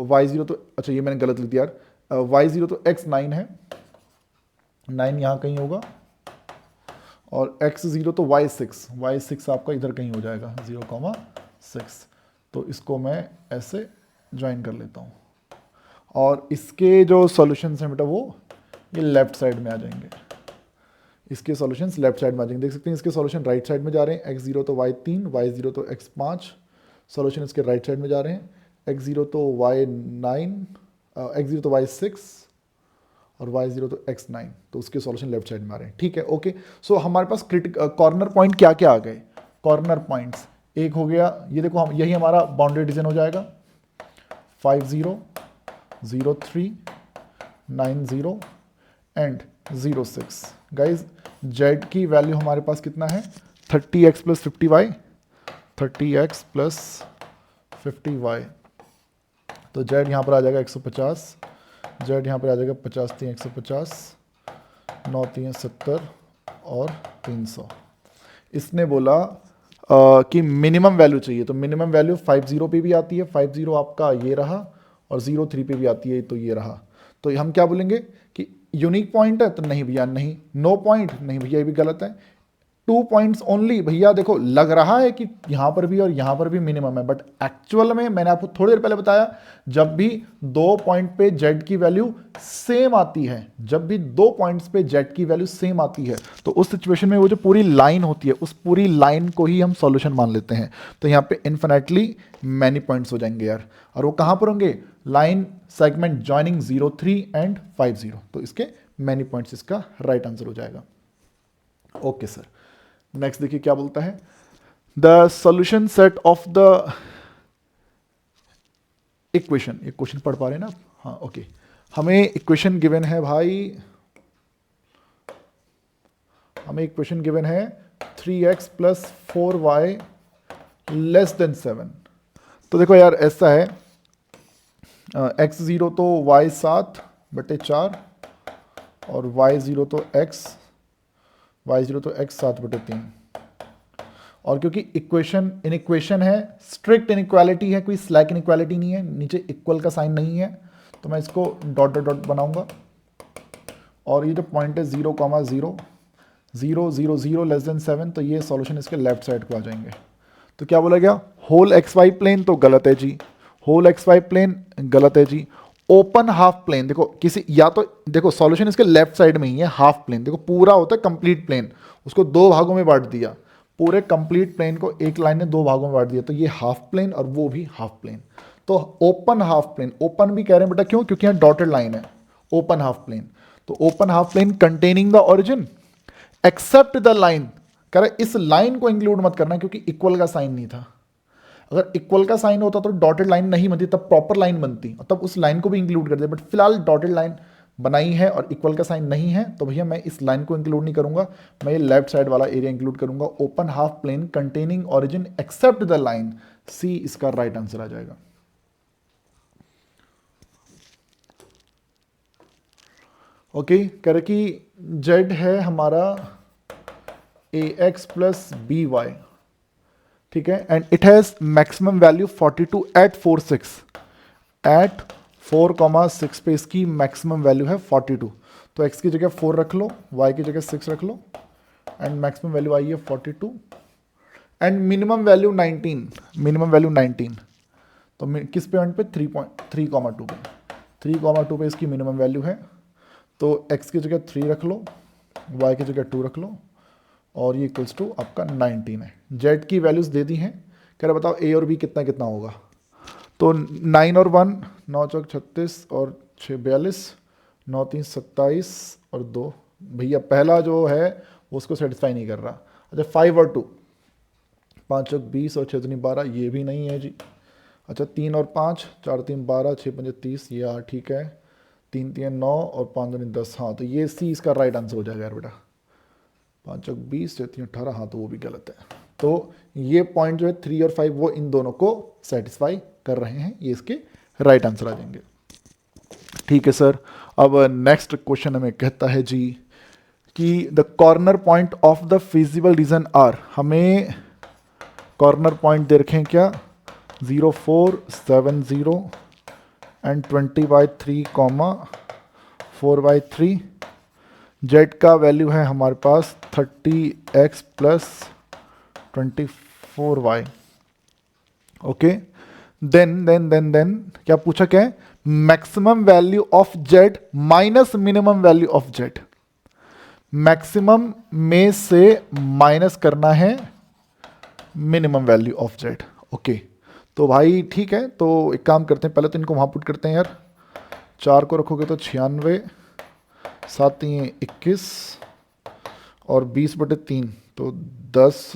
y0 तो अच्छा ये मैंने गलत लिख दिया यार, y0 तो x9 है, 9 यहाँ कहीं होगा, और x0 तो y6 आपका इधर कहीं हो जाएगा 0,6। तो इसको मैं ऐसे ज्वाइन कर लेता हूँ, और इसके जो सॉल्यूशंस हैं बेटा वो ये लेफ्ट साइड में आ जाएंगे, इसके सॉल्यूशंस लेफ्ट साइड में आ जाएंगे। देख सकते हैं इसके सॉल्यूशन राइट साइड में जा रहे हैं, x0 तो y3, y0 तो x5, सॉल्यूशन इसके राइट साइड में जा रहे हैं, x0 तो y9, x0 तो y6 और y0 तो x9, तो उसके सॉल्यूशन लेफ्ट साइड में आ रहे हैं। ठीक है, ओके। सो हमारे पास कॉर्नर पॉइंट क्या क्या आ गए, कॉर्नर पॉइंट्स एक हो गया, ये देखो हम यही हमारा बाउंड्री डिवीजन हो जाएगा, 50, 03, 90 एंड 06। गाइज z की वैल्यू हमारे पास कितना है 30x plus 50y, 30x plus 50y, तो z यहाँ पर आ जाएगा 150, z यहाँ पर आ जाएगा 50 3 150, 9 3 70 और 300। इसने बोला कि मिनिमम वैल्यू चाहिए, तो मिनिमम वैल्यू 50 पे भी आती है, 50 आपका ये रहा, और 03 पे भी आती है, तो ये रहा। तो हम क्या बोलेंगे कि यूनिक पॉइंट है, तो नहीं भैया नहीं, नो पॉइंट नहीं भैया, ये भी गलत है, 2 पॉइंट्स ओनली भैया। देखो लग रहा है कि यहां पर भी और यहां पर भी मिनिमम है, बट एक्चुअल में मैंने आपको थोड़ी देर पहले बताया, जब भी 2 पॉइंट पे z की वैल्यू सेम आती है, जब भी 2 पॉइंट्स पे z की वैल्यू सेम आती है, तो उस सिचुएशन में वो जो पूरी लाइन होती है, उस पूरी लाइन को ही हम सॉल्यूशन मान लेते हैं। तो यहां पे इन्फिनिटली मैनी पॉइंट्स हो जाएंगे यार, और वो कहां पर होंगे, लाइन सेगमेंट ज्वाइनिंग 03 एंड 50, तो इसके मैनी पॉइंट्स इसका राइट आंसर हो जाएगा। ओके सर, नेक्स्ट देखिए क्या बोलता है, the solution set of the equation, ये क्वेश्चन पढ़ पा रहे हैं ना आप? हाँ ओके, हमें इक्वेशन गिवन है भाई, हमें इक्वेशन गिवन है 3x plus 4y less than 7। तो देखो यार ऐसा है, x0 तो y7/4 और y0 तो x 7/3, और क्योंकि इक्वेशन इनइक्वेशन है, स्ट्रिक्ट इनइक्वालिटी है, कोई स्लैक इनइक्वालिटी नहीं है, नीचे इक्वल का साइन नहीं है, तो मैं इसको डॉट डॉट डॉट बनाऊंगा, और ये जो पॉइंट है 0,0, 0 0 0 लेस देन 7, तो ये सॉल्यूशन इसके लेफ्ट साइड को आ जाएंगे। तो क्या बोला गया, होल एक्स वाई प्लेन तो गलत है जी, होल एक्स वाई प्लेन गलत है जी, ओपन हाफ प्लेन, देखो किसी या तो देखो सॉल्यूशन इसके लेफ्ट साइड में ही है, हाफ प्लेन देखो पूरा होता है कंप्लीट प्लेन, उसको 2 भागों में बांट दिया, पूरे कंप्लीट प्लेन को एक लाइन ने 2 भागों में बांट दिया, तो ये हाफ प्लेन और वो भी हाफ प्लेन। तो ओपन हाफ प्लेन, ओपन भी कह रहे हैं बेटा क्यों, क्योंकि यहाँ डॉटेड लाइन है, ओपन हाफ प्लेन, तो open half plane containing the origin except the line, कह रहे इस लाइन को इंक्लूड मत करना क्योंकि इक्वल का साइन नहीं था, अगर इक्वल का साइन होता तो डॉटेड लाइन नहीं बनती, तब प्रॉपर लाइन बनती और तब उस लाइन को भी इंक्लूड कर दे, बट फिलहाल डॉटेड लाइन बनाई है और इक्वल का साइन नहीं है, तो भैया मैं इस लाइन को इंक्लूड नहीं करूंगा, मैं ये लेफ्ट साइड वाला एरिया इंक्लूड करूंगा, open half plane containing origin except the line, see इसका राइट आंसर आ जाएगा। ओके, कह रहे कि z है हमारा ax प्लस बी वाई, ठीक है, and it has maximum value 42 at 4,6, at 4,6 पे इसकी मैक्सिमम वैल्यू है 42, तो x की जगह 4 रख लो, y की जगह 6 रख लो, एंड मैक्सिमम वैल्यू आई है 42 and minimum value 19, minimum value 19, तो किस पॉइंट पे 3.3,2 पे, 3,2 पे इसकी मिनिमम वैल्यू है, तो x की जगह 3 रख लो, y की जगह 2 रख लो, और ये इक्वल्स टू आपका 19 है। z की वैल्यूज दे दी हैं, कह रहे बताओ a और b कितना कितना होगा, तो 9 और 1 9 चौक 36 और 6 42, 9 3 27 और 2, भैया पहला जो है वो उसको सेटिस्फाई नहीं कर रहा। अच्छा 5 और 2, 5 चौक 20 और 6 3 12, ये भी नहीं है जी। अच्छा 3 और 5, 4 3 12, 6 5 30, ये हाँ ठीक है, 3 3 9 और 5 2 10, हाँ तो ये सी इसका राइट आंसर हो जाएगा यार बेटा, 5 चौक 20, 6 3 18, हाँ तो वो भी गलत है। तो ये पॉइंट जो है 3 और 5 वो इन दोनों को सेटिस्फाई कर रहे हैं, ये इसके राइट आंसर आ जाएंगे। ठीक है सर। अब नेक्स्ट क्वेश्चन हमें कहता है जी कि the corner point of the feasible region are, हमें कॉर्नर पॉइंट दे रखे हैं क्या 0, 4, 7, 0 एंड 20/3 कॉमा 4/3। जेड का वैल्यू है हमारे पास 30x plus 24y। Okay, then क्या पूछा, क्या है, maximum value of Z minus minimum value of Z. Maximum में से माइनस करना है minimum value of Z. Okay, तो भाई ठीक है, तो एक काम करते हैं, पहले तो इनको वहां पुट करते हैं यार। 4 को रखोगे तो 96, 7 3 21 और 20/3 तो 10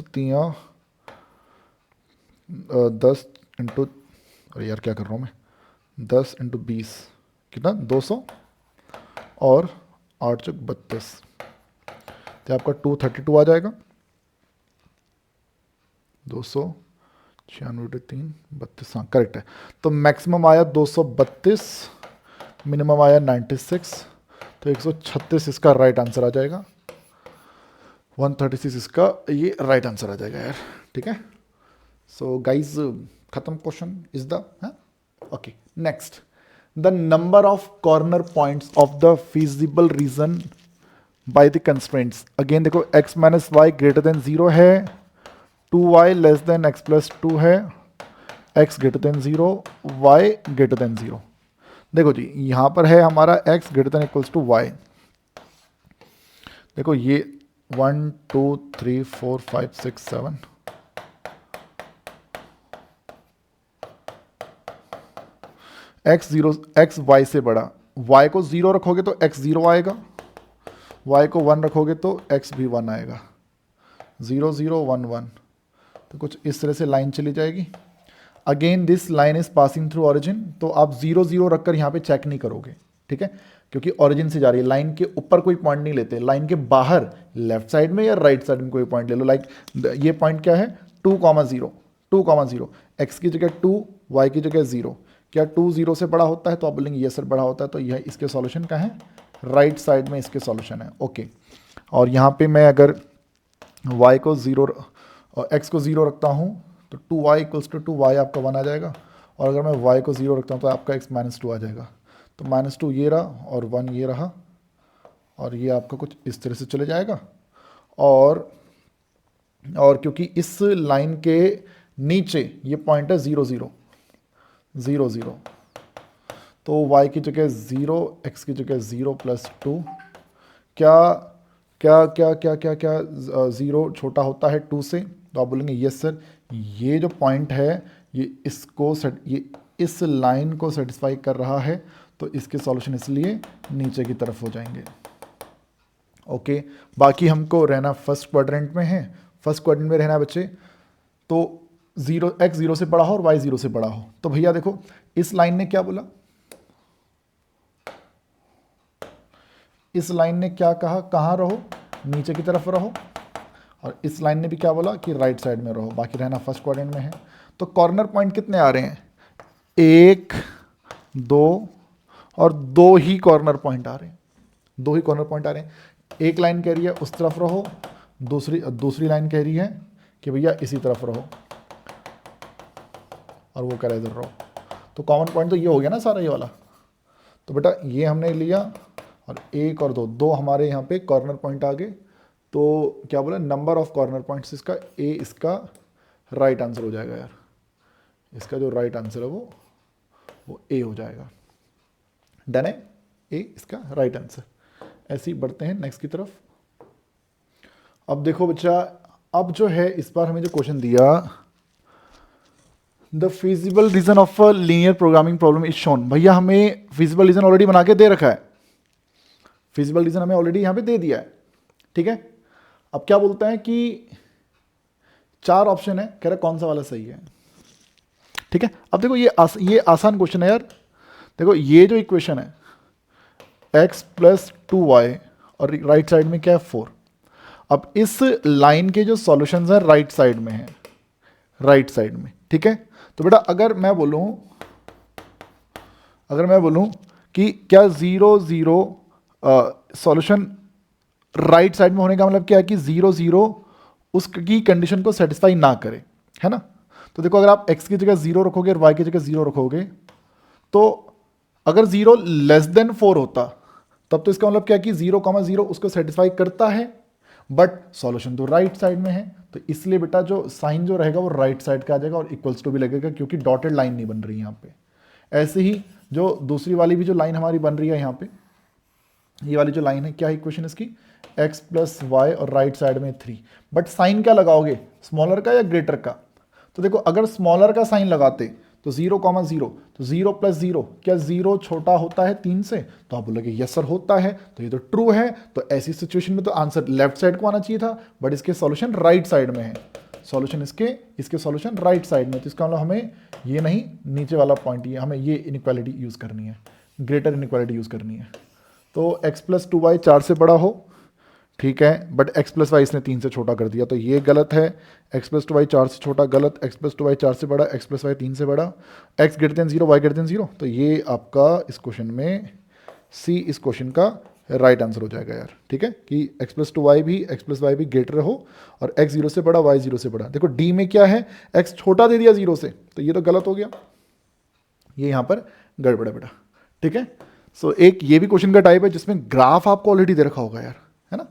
इंटू, अरे यार क्या कर रहा हूँ मैं, 10 इंटू 20 कितना 200 और 8 चौक 32, तो आपका 232 आ जाएगा। 296/3 32, हाँ करेक्ट है। तो मैक्सिमम आया 232, मिनिमम आया 96, तो 136 इसका राइट आंसर आ जाएगा। 136 इसका ये राइट आंसर आ जाएगा यार। ठीक है, सो गाइज खत्म question is the, okay next, the number of corner points of the feasible region by the constraints. Again देखो x minus y greater than 0 है, 2y less than x plus 2 है, x greater than 0, y greater than 0। देखो जी यहां पर है हमारा x greater than equals to y। देखो ये 1 2 3 4 5 6 7, x y से बड़ा, y को 0 रखोगे तो x 0 आएगा, y को 1 रखोगे तो x भी 1 आएगा। 0 0 1 1, तो कुछ इस तरह से लाइन चली जाएगी। Again this line is passing through origin, तो आप 0 0 रखकर यहाँ पे चेक नहीं करोगे, ठीक है, क्योंकि ऑरिजिन से जा रही है। लाइन के ऊपर कोई पॉइंट नहीं लेते, लाइन के बाहर लेफ्ट साइड में या राइट साइड में कोई पॉइंट ले लो। लाइक ये पॉइंट क्या है 2,0, 2,0, x की जगह 2, y की जगह 0। क्या 2 0 से बड़ा होता है, तो आप बोलेंगे ये सर बड़ा होता है, तो यह इसके सॉल्यूशन का है राइट साइड में इसके सॉल्यूशन है। ओके, और यहाँ पे मैं अगर y को 0 और x को 0 रखता हूँ तो 2y इक्वल्स टू 2y आपका 1 आ जाएगा, और अगर मैं y को 0 रखता हूँ तो आपका x माइनस 2 आ जाएगा। तो -2 ये रहा और 1 ये रहा, और ये आपका कुछ इस तरह से चले जाएगा। और क्योंकि इस लाइन के नीचे ये पॉइंट है 0 0 0 0, तो y की जगह 0, x की जगह 0 प्लस 2, क्या क्या क्या क्या क्या क्या 0 छोटा होता है 2 से, तो आप बोलेंगे यस सर, ये जो पॉइंट है ये इस लाइन को सेटिस्फाई कर रहा है, तो इसके सॉल्यूशन इसलिए नीचे की तरफ हो जाएंगे। ओके, बाकी हमको रहना फर्स्ट क्वाड्रेंट में है, फर्स्ट क्वाड्रेंट में रहना है बच्चे। तो x 0 से बड़ा हो और y 0 से बड़ा हो, तो भैया देखो इस लाइन ने क्या बोला, इस लाइन ने क्या कहा, कहाँ रहो, नीचे की तरफ रहो, और इस लाइन ने भी क्या बोला कि राइट साइड में रहो, बाकी रहना फर्स्ट क्वाड्रेंट में है। तो कॉर्नर पॉइंट कितने आ रहे हैं, 1 2 और 2 ही कॉर्नर पॉइंट आ रहे हैं, 2 ही कॉर्नर पॉइंट आ रहे हैं। एक लाइन कह रही है उस तरफ रहो, दूसरी लाइन कह रही है कि भैया इसी तरफ रहो, और वो कह रहा है इधर रहो। तो कॉमन पॉइंट तो ये हो गया ना सारा ये वाला। तो बेटा ये हमने लिया, और 1 और 2 हमारे यहाँ पे कॉर्नर पॉइंट आ गए। तो क्या बोला, नंबर ऑफ कॉर्नर पॉइंट्स, इसका ए इसका राइट आंसर हो जाएगा यार। इसका जो राइट आंसर है वो ए हो जाएगा। डन है, ए इसका राइट आंसर। ऐसे ही बढ़ते हैं नेक्स्ट की तरफ। अब देखो बच्चा, अब जो है इस बार हमें जो क्वेश्चन दिया, the feasible reason of a linear programming problem is shown. भैया हमें फिजिबल रीजन ऑलरेडी बना के दे रखा है, फिजिबल रीजन हमें ऑलरेडी यहाँ पे दे दिया है, ठीक है। अब क्या बोलता है कि 4 ऑप्शन है, कह रहा है कौन सा वाला सही है, ठीक है। अब देखो ये आसान क्वेश्चन है यार। देखो ये जो इक्वेशन है x प्लस 2y और राइट साइड में क्या है 4। अब इस लाइन के जो सॉल्यूशंस हैं राइट साइड में हैं, राइट साइड में, ठीक है। तो बेटा अगर मैं बोलूं कि क्या 0 0 सॉल्यूशन राइट साइड में होने का मतलब क्या है कि 0 0 उसकी कंडीशन को सेटिस्फाई ना करे, है ना। तो देखो अगर आप x की जगह 0 रखोगे और y की जगह 0 रखोगे, तो अगर 0 लेस देन 4 होता तब तो इसका मतलब क्या है कि 0 0 उसको सेटिस्फाई करता है, बट सॉल्यूशन तो राइट साइड में है, तो इसलिए बेटा जो साइन जो रहेगा वो राइट साइड का आ जाएगा और इक्वल्स टू भी लगेगा, क्योंकि डॉटेड लाइन नहीं बन रही यहाँ पे। ऐसे ही जो दूसरी वाली भी जो लाइन हमारी बन रही है यहाँ पे, ये वाली जो लाइन है, क्या इक्वेशन इसकी, x प्लस वाई और राइट साइड में 3, बट साइन क्या लगाओगे, स्मॉलर का या ग्रेटर का। तो देखो अगर स्मॉलर का साइन लगाते तो 0 0, तो 0 प्लस 0, क्या 0 छोटा होता है 3 से, तो आप बोलोगे यस सर होता है, तो ये तो ट्रू है। तो ऐसी सिचुएशन में तो आंसर लेफ्ट साइड को आना चाहिए था, बट इसके सॉल्यूशन राइट साइड में है, सॉल्यूशन इसके सॉल्यूशन राइट साइड में, तो इसका मतलब हमें ये नहीं, नीचे वाला पॉइंट ये, हमें ये इनइक्वालिटी यूज करनी है, ग्रेटर इनइक्वालिटी यूज करनी है। तो x प्लस 2y 4 से बड़ा हो, ठीक है, बट x प्लस वाई इसने 3 से छोटा कर दिया, तो ये गलत है। x प्लस 2y 4 से छोटा गलत, x प्लस 2y 4 से बड़ा, x प्लस वाई 3 से बड़ा, x greater than 0, y greater than 0, तो ये आपका इस क्वेश्चन में सी इस क्वेश्चन का राइट आंसर हो जाएगा यार, ठीक है, कि x प्लस 2y भी x प्लस वाई भी ग्रेटर हो और x 0 से बड़ा, y 0 से बड़ा। देखो d में क्या है, x छोटा दे दिया 0 से, तो ये तो गलत हो गया, ये यहाँ पर गड़बड़ है बेटा, ठीक है। सो एक ये भी क्वेश्चन का टाइप है जिसमें ग्राफ आपको ऑलरेडी दे रखा होगा यार, है ना।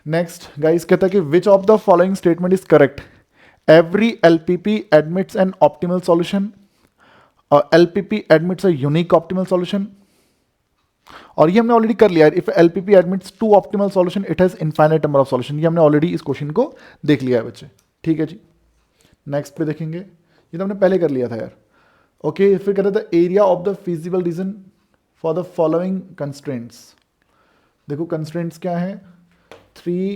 नेक्स्ट गाइस कहता है कि which of the following statement is correct, every LPP admits an optimal solution, LPP admits a unique optimal solution, और ये हमने ऑलरेडी कर लिया है, if LPP admits two optimal solution it has infinite number of solution, ये हमने already इस question को देख लिया है बच्चे, ठीक है जी। नेक्स्ट पे देखेंगे, ये तो हमने पहले कर लिया था यार। ओके फिर कहते थे area of the feasible region for the following constraints. देखो कंस्ट्रेंट्स क्या है, 3y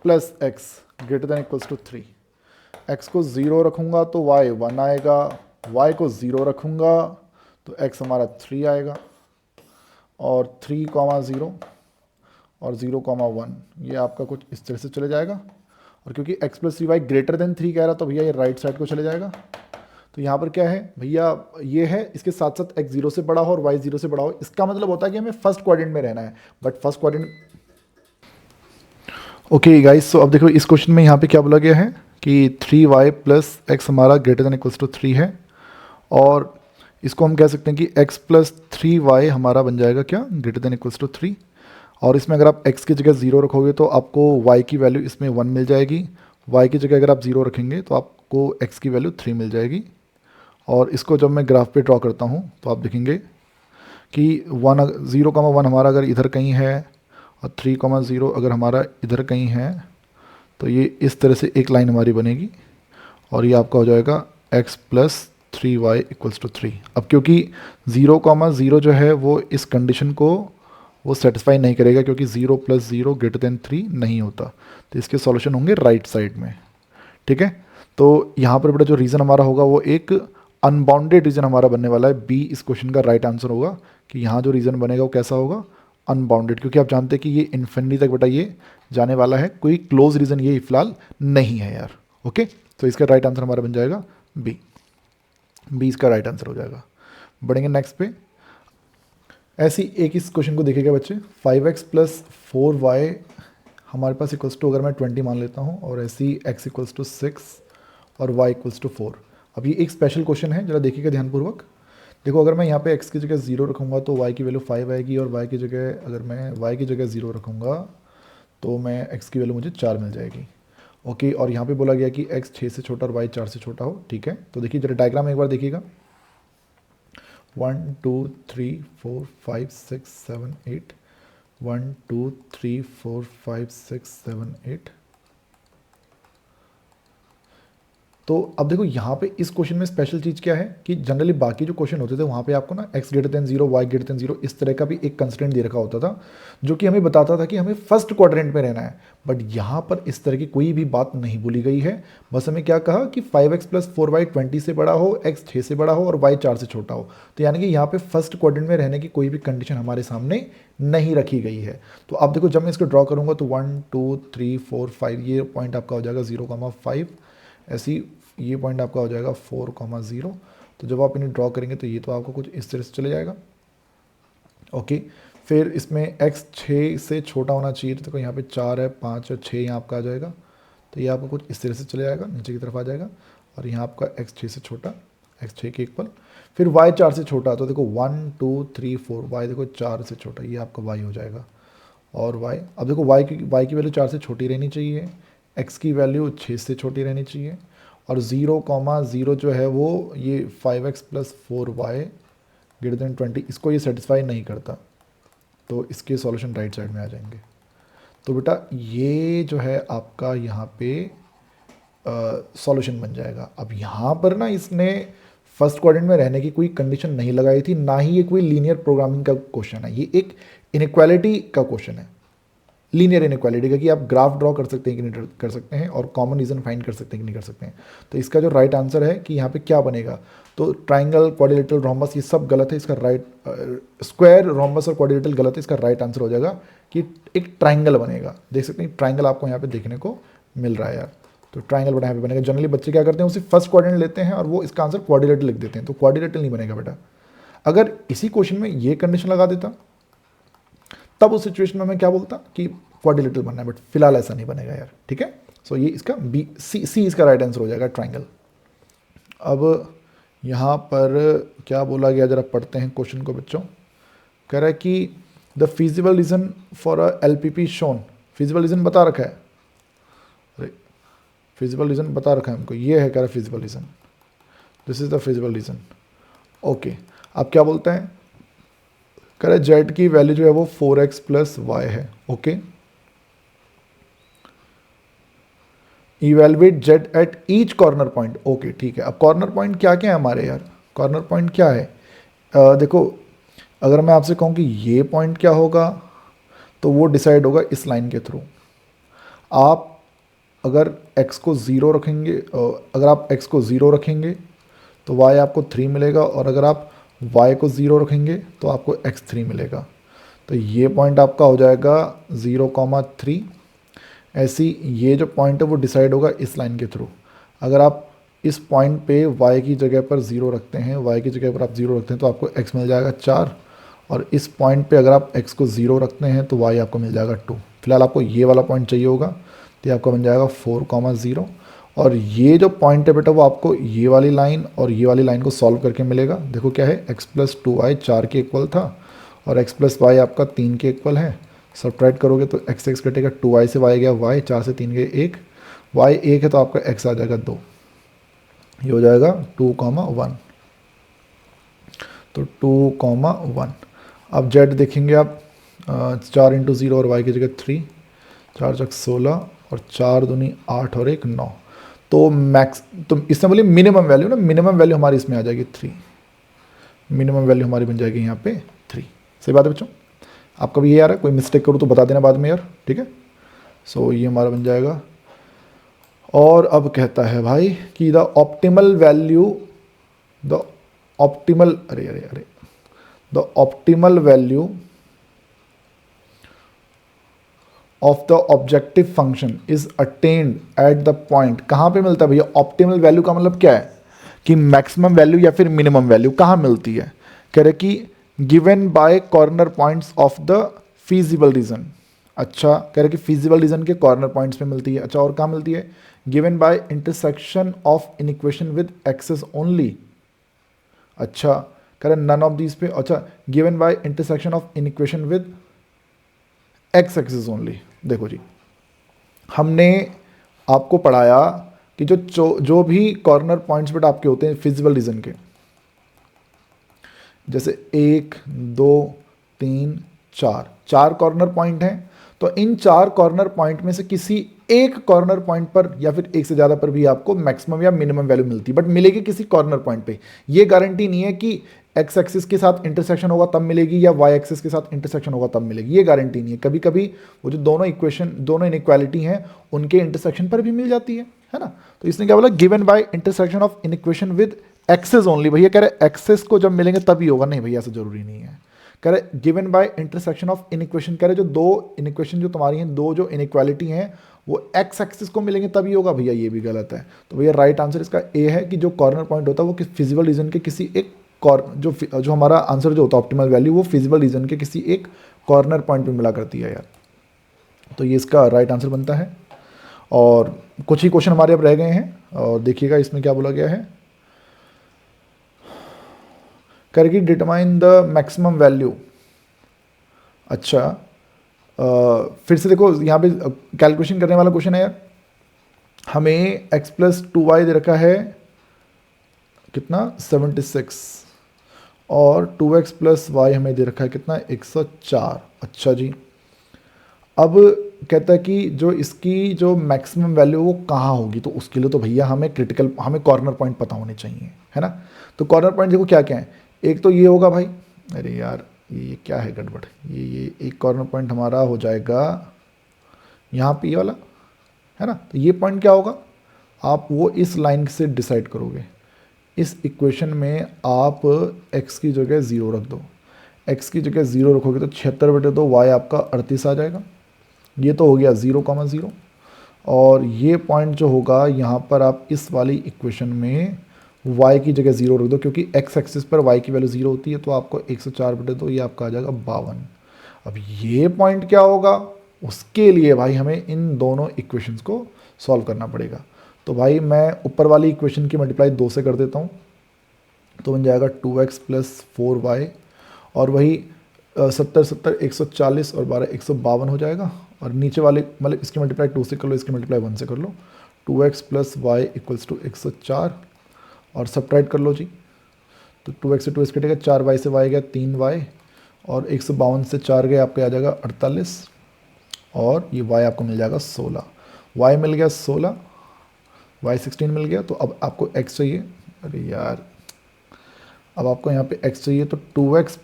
plus x greater than equals to 3, x को 0 रखूंगा तो y 1 आएगा, y को 0 रखूंगा तो x हमारा 3 आएगा, और 3, 0 और 0, 1 ये आपका कुछ इस तरह से चले जाएगा, और क्योंकि x plus 3y greater than 3 कह रहा तो भैया ये राइट साइड को चले जाएगा। तो यहाँ पर क्या है भैया, ये है, इसके साथ साथ x 0 से बड़ा हो और y 0 से बड़ा हो, इसका मतलब होता है कि हमें फर्स्ट क्वाड्रेंट में रहना है, but first quadrant. Okay guys, so अब देखो इस क्वेश्चन में यहाँ पे क्या बोला गया है कि 3y प्लस एक्स हमारा ग्रेटर देन इक्वल्स टू 3 है, और इसको हम कह सकते हैं कि x प्लस 3y हमारा बन जाएगा क्या, ग्रेटर देन इक्वल्स टू 3, और इसमें अगर आप x की जगह 0 रखोगे तो आपको y की वैल्यू इसमें 1 मिल जाएगी, y की जगह अगर आप 0 रखेंगे तो आपको x की वैल्यू 3 मिल जाएगी। और इसको जब मैं ग्राफ पे ड्रॉ करता हूँ तो आप देखेंगे कि 0, 1 हमारा अगर इधर कहीं है और 3, 0 अगर हमारा इधर कहीं है, तो ये इस तरह से एक लाइन हमारी बनेगी, और ये आपका हो जाएगा x plus 3y equals to 3। अब क्योंकि 0, 0 जो है वो इस कंडीशन को वो सेटिस्फाई नहीं करेगा, क्योंकि 0 प्लस 0 ग्रेटर देन 3 नहीं होता, तो इसके सॉल्यूशन होंगे राइट साइड में, ठीक है। तो यहाँ पर बेटा जो रीज़न हमारा होगा वो एक अनबाउंडेड रीजन हमारा बनने वाला है, बी इस क्वेश्चन का राइट आंसर होगा, कि यहाँ जो रीजन बनेगा वो कैसा होगा, अनबाउंडेड, क्योंकि आप जानते हैं कि ये इन्फिनिटी तक बेटा ये जाने वाला है, कोई क्लोज रीजन ये फिलहाल नहीं है यार। ओके, तो इसका राइट आंसर हमारा बन जाएगा बी, बी इसका राइट आंसर हो जाएगा। बढ़ेंगे नेक्स्ट पे, ऐसी एक इस क्वेश्चन को देखेगा बच्चे, 5x प्लस 4y हमारे पास इक्वल्स टू, अगर मैं 20 मान लेता हूँ, और ऐसी x इक्वल्स टू 6 और y इक्वल्स टू 4। अब ये एक स्पेशल क्वेश्चन है, जरा देखिएगा ध्यानपूर्वक। देखो अगर मैं यहाँ पे x की जगह 0 रखूँगा तो y की वैल्यू 5 आएगी, और y की जगह अगर मैं y की जगह 0 रखूँगा तो मैं x की वैल्यू मुझे 4 मिल जाएगी। ओके, और यहाँ पे बोला गया कि x 6 से छोटा और y 4 से छोटा हो, ठीक है। तो देखिए जरा डायग्राम एक बार देखिएगा, 1 2 3 4 5 6 7 8, 1 2 3 4 5 6 7 8, तो अब देखो यहाँ पे इस क्वेश्चन में स्पेशल चीज़ क्या है कि जनरली बाकी जो क्वेश्चन होते थे वहाँ पे आपको ना x greater than 0 y greater than 0 इस तरह का भी एक कंस्ट्रेंट दे रखा होता था जो कि हमें बताता था कि हमें फर्स्ट क्वाड्रेंट में रहना है। बट यहाँ पर इस तरह की कोई भी बात नहीं बोली गई है। बस हमें क्या कहा कि 5x प्लस 4y 20 से बड़ा हो, x 6 से बड़ा हो और y 4 से छोटा हो। तो यानी कि यहाँ पे फर्स्ट क्वाड्रेंट में रहने की कोई भी कंडीशन हमारे सामने नहीं रखी गई है। तो अब देखो जब मैं इसको ड्रॉ करूँगा तो 1 2 3 4 5 ये पॉइंट आपका हो जाएगा 0,5, ऐसी ये पॉइंट आपका हो जाएगा 4,0। तो जब आप इन्हें ड्रॉ करेंगे तो ये तो आपको कुछ इस तरह से चले जाएगा। ओके, फिर इसमें x 6 से छोटा होना चाहिए, तो देखो यहाँ पे 4 है, 5 है, 6 यहाँ आपका आ जाएगा। तो ये आपको कुछ इस तरह से चले जाएगा, नीचे की तरफ आ जाएगा। और यहाँ आपका x 6 से छोटा, x 6 के इक्वल। फिर y 4 से छोटा, तो देखो 1 2 3 4, y देखो 4 से छोटा, ये आपका y हो जाएगा। और y, अब देखो y की वैल्यू 4 से छोटी रहनी चाहिए, x की वैल्यू 6 से छोटी रहनी चाहिए, और 0,0 जो है वो ये 5x plus 4y greater than 20, इसको ये सेटिस्फाई नहीं करता। तो इसके सॉल्यूशन राइट साइड में आ जाएंगे। तो बेटा ये जो है आपका यहाँ पे सॉल्यूशन बन जाएगा। अब यहाँ पर ना इसने फर्स्ट क्वाड्रेंट में रहने की कोई कंडीशन नहीं लगाई थी, ना ही ये कोई लीनियर प्रोग्रामिंग का क्वेश्चन है, ये एक इनइक्वालिटी का क्वेश्चन है, लीनियर इनइक्वालिटी का, कि आप ग्राफ ड्रॉ कर सकते हैं कि नहीं कर सकते हैं और कॉमन रीजन फाइंड कर सकते हैं कि नहीं कर सकते हैं। तो इसका जो राइट आंसर है कि यहाँ पे क्या बनेगा, तो ट्राइंगल, क्वाड्रिलेटरल, रोम्बस ये सब गलत है, इसका राइट स्क्वायर, रोम्बस और क्वाड्रिलेटरल गलत है, इसका राइट आंसर हो जाएगा कि एक ट्राइंगल बनेगा। देख सकते हैं ट्राइंगल आपको यहाँ पे देखने को मिल रहा है यार। तो ट्राइंगल बना यहाँ पे बनेगा। जनरली बच्चे क्या करते हैं, उसी फर्स्ट क्वाड्रेंट लेते हैं और वो इसका आंसर क्वाड्रिलेटरल लिख देते हैं, तो क्वाड्रिलेटरल नहीं बनेगा बेटा। अगर इसी क्वेश्चन में ये कंडीशन लगा देता तब उस सिचुएशन में मैं क्या बोलता कि क्वाड्रिलेटरल बनना है, बट फिलहाल ऐसा नहीं बनेगा यार, ठीक है। सो ये इसका बी सी इसका राइट आंसर हो जाएगा, ट्राइंगल। अब यहाँ पर क्या बोला गया, जरा पढ़ते हैं क्वेश्चन को बच्चों। कह रहा है कि the feasible region for a LPP shown, feasible region बता रखा है, अरे फिजिबल रीजन बता रखा है हमको, ये है कह रहा है feasible region, this is the feasible reason. Okay, अब क्या बोलते हैं, कह रहे जेड की वैल्यू जो है वो 4x प्लस वाई है। Okay, evaluate Z at each corner point. Okay ठीक है, अब कॉर्नर पॉइंट क्या क्या है हमारे यार, कॉर्नर पॉइंट क्या है, देखो अगर मैं आपसे कहूँ कि ये पॉइंट क्या होगा, तो वो डिसाइड होगा इस लाइन के थ्रू। आप अगर x को 0 रखेंगे, अगर आप x को 0 रखेंगे तो y आपको 3 मिलेगा, और अगर आप y को 0 रखेंगे तो आपको x3 मिलेगा। तो ये पॉइंट आपका हो जाएगा 0,3। ऐसी ये जो पॉइंट है वो डिसाइड होगा इस लाइन के थ्रू। अगर आप इस पॉइंट पे y की जगह पर 0 रखते हैं, y की जगह पर आप 0 रखते हैं तो आपको x मिल जाएगा 4, और इस पॉइंट पे अगर आप x को 0 रखते हैं तो y आपको मिल जाएगा 2। फिलहाल आपको ये वाला पॉइंट चाहिए होगा, तो ये आपका बन जाएगा 4,0, और ये जो पॉइंट है बेटा वो आपको ये वाली लाइन और ये वाली लाइन को सॉल्व करके मिलेगा। देखो क्या है, x प्लस 2y 4 के इक्वल था और x प्लस वाई आपका 3 के इक्वल है। सब्ट्रैक्ट करोगे तो x कटेगा, 2y से y गया y, 4 से 3 गए 1, y 1 है तो आपका x आ जाएगा 2, ये हो जाएगा 2,1। तो 2,1। अब z देखेंगे आप, 4 इंटू 0 और y की जगह 3, 4 चक 16 और 4 दूनी 8 और 1 9। तो मैक्स, तो इसमें बोलिए मिनिमम वैल्यू ना, मिनिमम वैल्यू हमारी इसमें आ जाएगी 3, मिनिमम वैल्यू हमारी बन जाएगी यहाँ पे 3। सही बात है बच्चों, आपका भी ये यार है, कोई मिस्टेक करूँ तो बता देना बाद में यार, ठीक है। सो ये हमारा बन जाएगा। और अब कहता है भाई कि the optimal value, the optimal, अरे अरे अरे, the optimal value of the objective function is attend at the point. कहाँ पे मिलता है भैया ऑप्टिमल वैल्यू का मतलब क्या है कि मैक्सिमम वैल्यू या फिर मिनिमम वैल्यू कहाँ मिलती है। कह रहे कि given by corner points of the feasible region. अच्छा, कह रहे कि फीजिबल रीजन के कॉर्नर पॉइंट्स पे मिलती है। अच्छा, और कहाँ मिलती है, given by intersection of inequation with axes only. अच्छा, कह रहे नन ऑफ दीज पे, अच्छा given by intersection of inequation with x axis only. देखो जी, हमने आपको पढ़ाया कि जो भी कॉर्नर पॉइंट्स बेटा आपके होते हैं फिजिबल रीजन के, जैसे 1 2 3 4 कॉर्नर पॉइंट हैं, तो इन 4 कॉर्नर पॉइंट में से किसी एक कॉर्नर पॉइंट पर या फिर एक से ज़्यादा पर भी आपको मैक्सिमम या मिनिमम वैल्यू मिलती है, बट मिलेगी किसी कॉर्नर पॉइंट पे। ये गारंटी नहीं है कि एक्स एक्सिस के साथ इंटरसेक्शन होगा तब मिलेगी या वाई एक्सिस के साथ इंटरसेक्शन होगा तब मिलेगी, ये गारंटी नहीं है। कभी कभी वो जो दोनों इक्वेशन, दोनों इनइक्वालिटी हैं, उनके इंटरसेक्शन पर भी मिल जाती है ना। तो इसने क्या बोला, given by intersection of inequation with axes only. भैया कह रहे एक्सेस को जब मिलेंगे तभी होगा, नहीं भैया ऐसा जरूरी नहीं है। कह रहे given by intersection of inequation, कह रहे जो दो इनइक्वेशन जो तुम्हारी हैं, दो जो इनइक्वालिटी हैं वो एक्स एक्सिस को मिलेंगे तभी होगा। भैया ये भी गलत है। तो भैया राइट आंसर इसका ए है कि जो कॉर्नर पॉइंट होता है वो किस फिजिबल रीजन के किसी एक जो हमारा आंसर जो होता है ऑप्टिमल वैल्यू, वो फिजिबल रीजन के किसी एक कॉर्नर पॉइंट पे मिला करती है यार। तो ये इसका राइट आंसर बनता है। और कुछ ही क्वेश्चन हमारे अब रह गए हैं, और देखिएगा इसमें क्या बोला गया है। करके डिटरमाइन द मैक्सिमम वैल्यू। अच्छा, फिर से देखो यहाँ पे कैलकुलेशन करने वाला क्वेश्चन है यार। हमें x प्लस 2y दे रखा है कितना 76, और 2x प्लस वाई हमें दे रखा है कितना 104। अच्छा जी, अब कहता है कि जो इसकी जो मैक्सिमम वैल्यू वो कहाँ होगी, तो उसके लिए तो भैया हमें कॉर्नर पॉइंट पता होने चाहिए, है ना। तो कॉर्नर पॉइंट देखो क्या क्या है, एक तो ये होगा भाई, अरे यार ये क्या है गड़बड़, ये एक कॉर्नर पॉइंट हमारा हो जाएगा यहाँ पे, ये वाला है ना। तो ये पॉइंट क्या होगा, आप वो इस लाइन से डिसाइड करोगे। इस इक्वेशन में आप x की जगह 0 रख दो, x की जगह 0 रखोगे तो 76/2 y आपका 38 आ जाएगा। ये तो हो गया 0,0। और ये पॉइंट जो होगा यहाँ पर आप इस वाली इक्वेशन में y की जगह 0 रख दो, क्योंकि x एक्सिस पर y की वैल्यू 0 होती है। तो आपको 104/2 ये आपका आ जाएगा 52। अब ये पॉइंट क्या होगा, उसके लिए भाई हमें इन दोनों इक्वेशंस को सॉल्व करना पड़ेगा। तो भाई मैं ऊपर वाली इक्वेशन की मल्टीप्लाई 2 से कर देता हूँ, तो बन जाएगा 2x प्लस 4y, और वही 70 70 140 और 12 152 हो जाएगा। और नीचे वाले मतलब इसकी मल्टीप्लाई 2 से कर लो, इसकी मल्टीप्लाई 1 से कर लो। 2x plus y equals to 104, और सब्ट्रैक्ट कर लो जी। तो 2x से 2x कटेगा, 4y से y गया 3y, और 152 से 4 गए आपके आ जाएगा 48, और ये y आपको मिल जाएगा 16। y मिल गया 16, y 16 मिल गया। तो अब आपको x चाहिए, अरे यार अब आपको यहाँ पे x चाहिए, तो 2x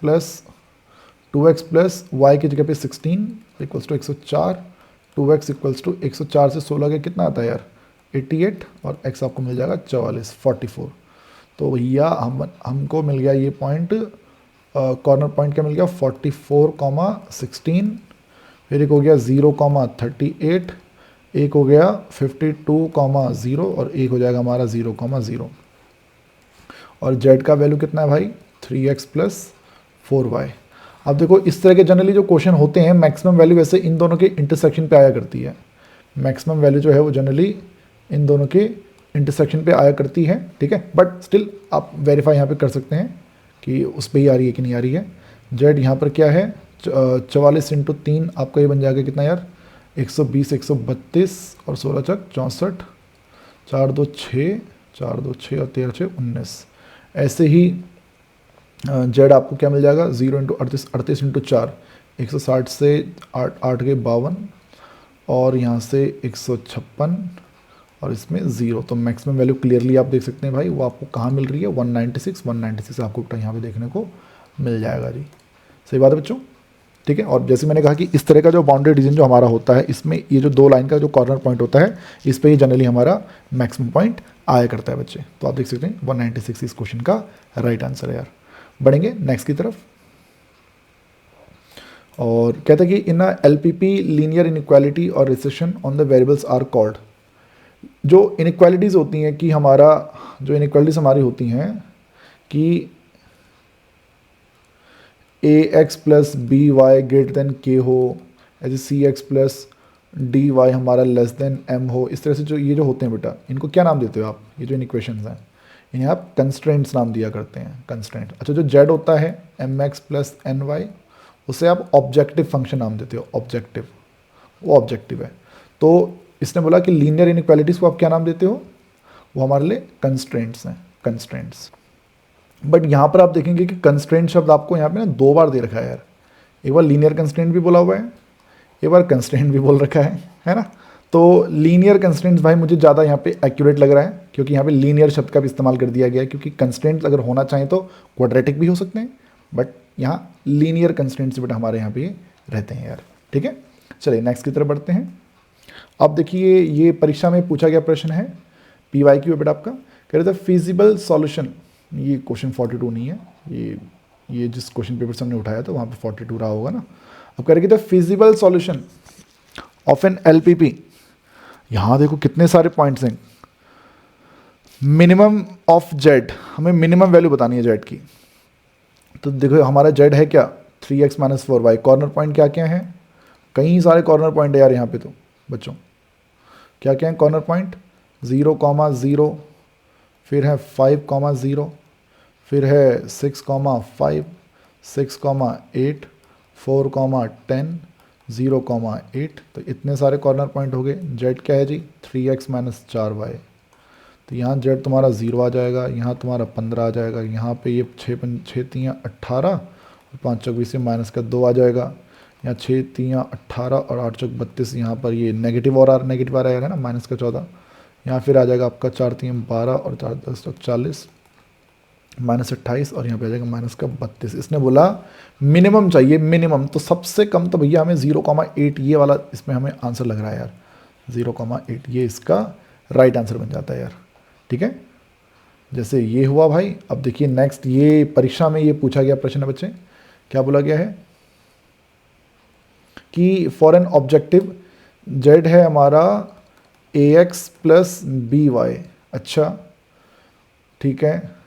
प्लस y की जगह पे 16 equals to 104। 2x equals to 104 से 16 का कितना आता है यार 88, और x आपको मिल जाएगा 44। तो भैया हमको मिल गया ये पॉइंट, कॉर्नर पॉइंट क्या मिल गया 44,16, फिर एक हो गया 0,38, एक हो गया 52,0, और एक हो जाएगा हमारा 0,0। और z का वैल्यू कितना है भाई 3x प्लस 4y। अब देखो इस तरह के जनरली जो क्वेश्चन होते हैं, मैक्सिमम वैल्यू वैसे इन दोनों के इंटरसेक्शन पे आया करती है। मैक्सिमम वैल्यू जो है वो जनरली इन दोनों के इंटरसेक्शन पे आया करती है, ठीक है। बट स्टिल आप वेरीफाई यहाँ पे कर सकते हैं कि उस पर ही आ रही है कि नहीं आ रही है। z यहाँ पर क्या है 44 × 3 आपका ये बन जाएगा कितना यार 120 132 और 16 चक 64, 4 2 6, 4 2 6 और 13 6 19। ऐसे ही z आपको क्या मिल जाएगा 0 × 38, 38 × 4 160 से 8 के 52, और यहाँ से 156, और इसमें 0। तो मैक्सिमम वैल्यू क्लियरली आप देख सकते हैं भाई, वो आपको कहाँ मिल रही है 196 आपको यहाँ पे देखने को मिल जाएगा जी। सही बात है बच्चों, ठीक है। और जैसे मैंने कहा कि इस तरह का जो बाउंड्री रीजन जो हमारा होता है, इसमें ये जो 2 लाइन का जो कॉर्नर पॉइंट होता है, इस पर ही जनरली हमारा मैक्सिमम पॉइंट आया करता है बच्चे। तो आप देख सकते हैं 196 इस क्वेश्चन का राइट आंसर है यार। बढ़ेंगे नेक्स्ट की तरफ, और कहता है कि इन LPP लीनियर इनइक्वालिटी और रिसेशन on the variables are called. जो इनइक्वालिटीज़ होती हैं कि हमारा जो इनइक्वालिटीज़ हमारी होती हैं कि ax plus b y greater than k हो, ऐसे c x plus d y हमारा लेस देन m हो। इस तरह से जो ये जो होते हैं बेटा, इनको क्या नाम देते हो आप, ये जो इक्वेशंस हैं इन्हें आप कंस्ट्रेंट्स नाम दिया करते हैं, कंस्ट्रेंट। अच्छा, जो z होता है mx प्लस एन वाई, उसे आप ऑब्जेक्टिव फंक्शन नाम देते हो, ऑब्जेक्टिव, वो ऑब्जेक्टिव है। तो इसने बोला कि लीनियर इनइक्वालिटीज़ को आप क्या नाम देते हो, वो हमारे लिए कंस्ट्रेंट्स हैं, कंस्ट्रेंट्स। बट यहाँ पर आप देखेंगे कि कंस्ट्रेंट शब्द आपको यहाँ पे ना 2 बार दे रखा है यार। एक बार लीनियर कंस्ट्रेंट भी बोला हुआ है, एक बार कंस्ट्रेंट भी बोल रखा है ना। तो लीनियर कंस्ट्रेंट्स भाई मुझे ज़्यादा यहाँ पे एक्यूरेट लग रहा है, क्योंकि यहाँ पे लीनियर शब्द का भी इस्तेमाल कर दिया गया है, क्योंकि कंस्ट्रेंट्स अगर होना चाहें तो क्वाड्रेटिक भी हो सकते हैं, बट यहाँ लीनियर कंस्ट्रेंट्स बेटा हमारे यहाँ पे रहते हैं यार। ठीक है, चलिए नेक्स्ट की तरफ बढ़ते हैं। अब देखिए ये परीक्षा में पूछा गया प्रश्न है, PYQ है बेटा आपका, कह रहे थे फिजिबल सॉल्यूशन, ये क्वेश्चन 42 नहीं है, ये जिस क्वेश्चन पेपर से हमने उठाया था वहाँ पे 42 रहा होगा ना। अब कह रहे थे feasible solution of an LPP, यहाँ देखो कितने सारे पॉइंट्स हैं, मिनिमम ऑफ जेड, हमें मिनिमम वैल्यू बतानी है जेड की। तो देखो हमारा जेड है क्या 3x - 4y, कॉर्नर पॉइंट क्या क्या है, कई सारे कॉर्नर पॉइंट है यार यहाँ पे तो बच्चों, क्या क्या है कॉर्नर पॉइंट, 0,0, फिर है 5,0, फिर है 6,5, 6,8, 4,10, 0,8, तो इतने सारे कॉर्नर पॉइंट हो गए। जेड क्या है जी 3x - 4y, तो यहाँ जेड तुम्हारा 0 आ जाएगा, यहाँ तुम्हारा 15 आ जाएगा, यहाँ पे ये 6 3 18 और 5 चौक 20 से माइनस का 2 आ जाएगा, यहाँ 6 3 18 और 8 चौक 32, यहाँ पर ये नेगेटिव और नेगेटिव आ रहेगा ना माइनस का 14, यहाँ फिर आ जाएगा आपका 4 3 12 और 4 10 40 -28 और यहाँ पे आ जाएगा माइनस का 32। इसने बोला मिनिमम चाहिए, मिनिमम, तो सबसे कम तो भैया हमें 0,8 ये वाला इसमें हमें आंसर लग रहा है यार, 0,8 ये इसका राइट आंसर बन जाता है यार। ठीक है, जैसे ये हुआ भाई। अब देखिए नेक्स्ट, ये परीक्षा में ये पूछा गया प्रश्न है बच्चे, क्या बोला गया है कि फॉर एन ऑब्जेक्टिव जेड है हमारा AX + BY। अच्छा ठीक है,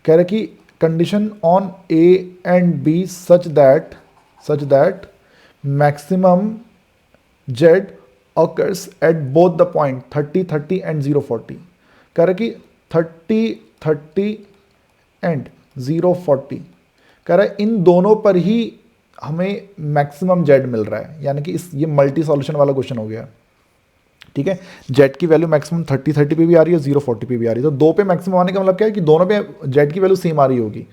कह रहे कि condition on A and B such that maximum Z occurs at both the point 30 30 and 0,40। कह रहे कि 30 30 एंड 0,40, कह रहा है इन दोनों पर ही हमें मैक्सिमम जेड मिल रहा है, यानी कि ये मल्टी सॉल्यूशन वाला क्वेश्चन हो गया। ठीक है, जेड की वैल्यू मैक्सिमम 30 30 पे भी आ रही है, 0,40 पे भी आ रही है, तो दो पे मैक्सिमम आने का मतलब क्या है कि दोनों पे जेड की वैल्यू सेम आ रही होगी।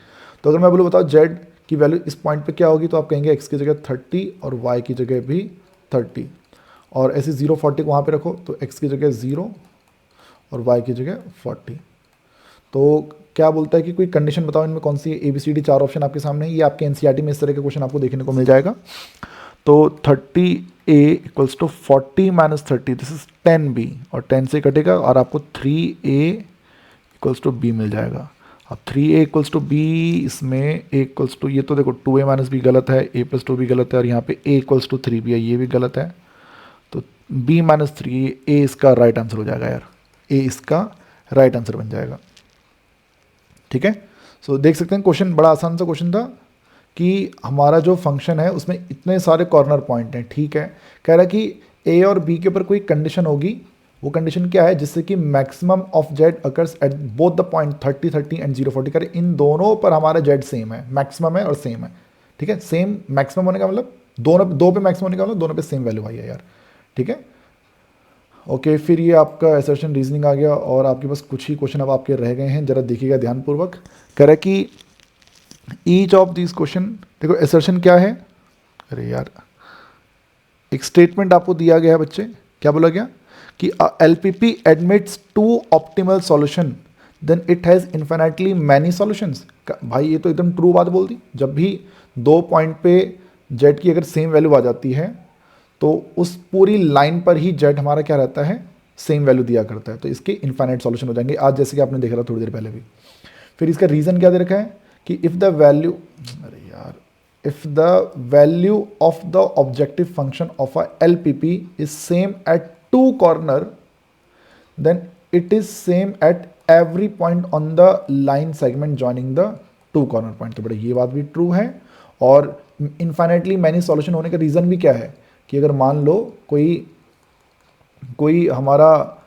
तो अगर मैं बोलूँ बताओ जेड की वैल्यू इस पॉइंट पे क्या होगी, तो आप कहेंगे एक्स की जगह 30 और वाई की जगह भी 30, और ऐसे 0,40 को वहाँ पे रखो तो x की जगह 0 और y की जगह 40। तो क्या बोलता है कि कोई कंडीशन बताओ इनमें कौन सी है, ABCD 4 ऑप्शन आपके सामने है, ये आपके NCERT में इस तरह के क्वेश्चन आपको देखने को मिल जाएगा। तो 30A = 40 - 30, दिस इज 10B, और 10 से कटेगा और आपको 3A = B मिल जाएगा। अब 3A = B, इसमें A = ये तो देखो 2A - B गलत है, A + 2B गलत है, और यहाँ पे A = 3B है, ये भी गलत है, तो B - 3, A इसका राइट आंसर हो जाएगा यार, A इसका राइट आंसर बन जाएगा। ठीक है, सो देख सकते हैं क्वेश्चन बड़ा आसान सा क्वेश्चन था कि हमारा जो फंक्शन है उसमें इतने सारे कॉर्नर पॉइंट हैं। ठीक है, कह रहा है कि A और B के ऊपर कोई कंडीशन होगी, वो कंडीशन क्या है, जिससे कि maximum of Z occurs at both the point 30 30 and 0,40, करे इन दोनों पर हमारा जेड सेम है, मैक्सिमम है और सेम है। ठीक है, सेम मैक्सिमम होने का मतलब दो पे मैक्सिमम होने का मतलब दोनों पे सेम वैल्यू आई है यार। ठीक है, ओके, फिर ये आपका असर्शन रीजनिंग आ गया, और आपके पास कुछ ही क्वेश्चन अब आपके रह गए हैं, जरा देखिएगा ध्यानपूर्वक। कह रहा है कि ईच ऑफ दिस क्वेश्चन, देखो असर्शन क्या है, अरे यार एक स्टेटमेंट आपको दिया गया है बच्चे, क्या बोला गया कि LPP admits 2 optimal solution then it has infinitely many solutions. भाई ये तो एकदम ट्रू बात बोल दी, जब भी 2 पॉइंट पे जेड की अगर सेम वैल्यू आ जाती है तो उस पूरी लाइन पर ही जेड हमारा क्या रहता है, सेम वैल्यू दिया करता है, तो इसके इन्फाइनाइट सॉल्यूशन हो जाएंगे, आज जैसे कि आपने देखा था थोड़ी देर पहले भी। फिर इसका रीज़न क्या दे रखा है कि इफ़ द वैल्यू, अरे यार, if the value of the objective function of a LPP is same at 2 corner then it is same at every point on the line segment joining the 2 corner point. तो बड़ा ये बात भी true है, और infinitely many solution होने का reason भी क्या है कि अगर मान लो कोई हमारा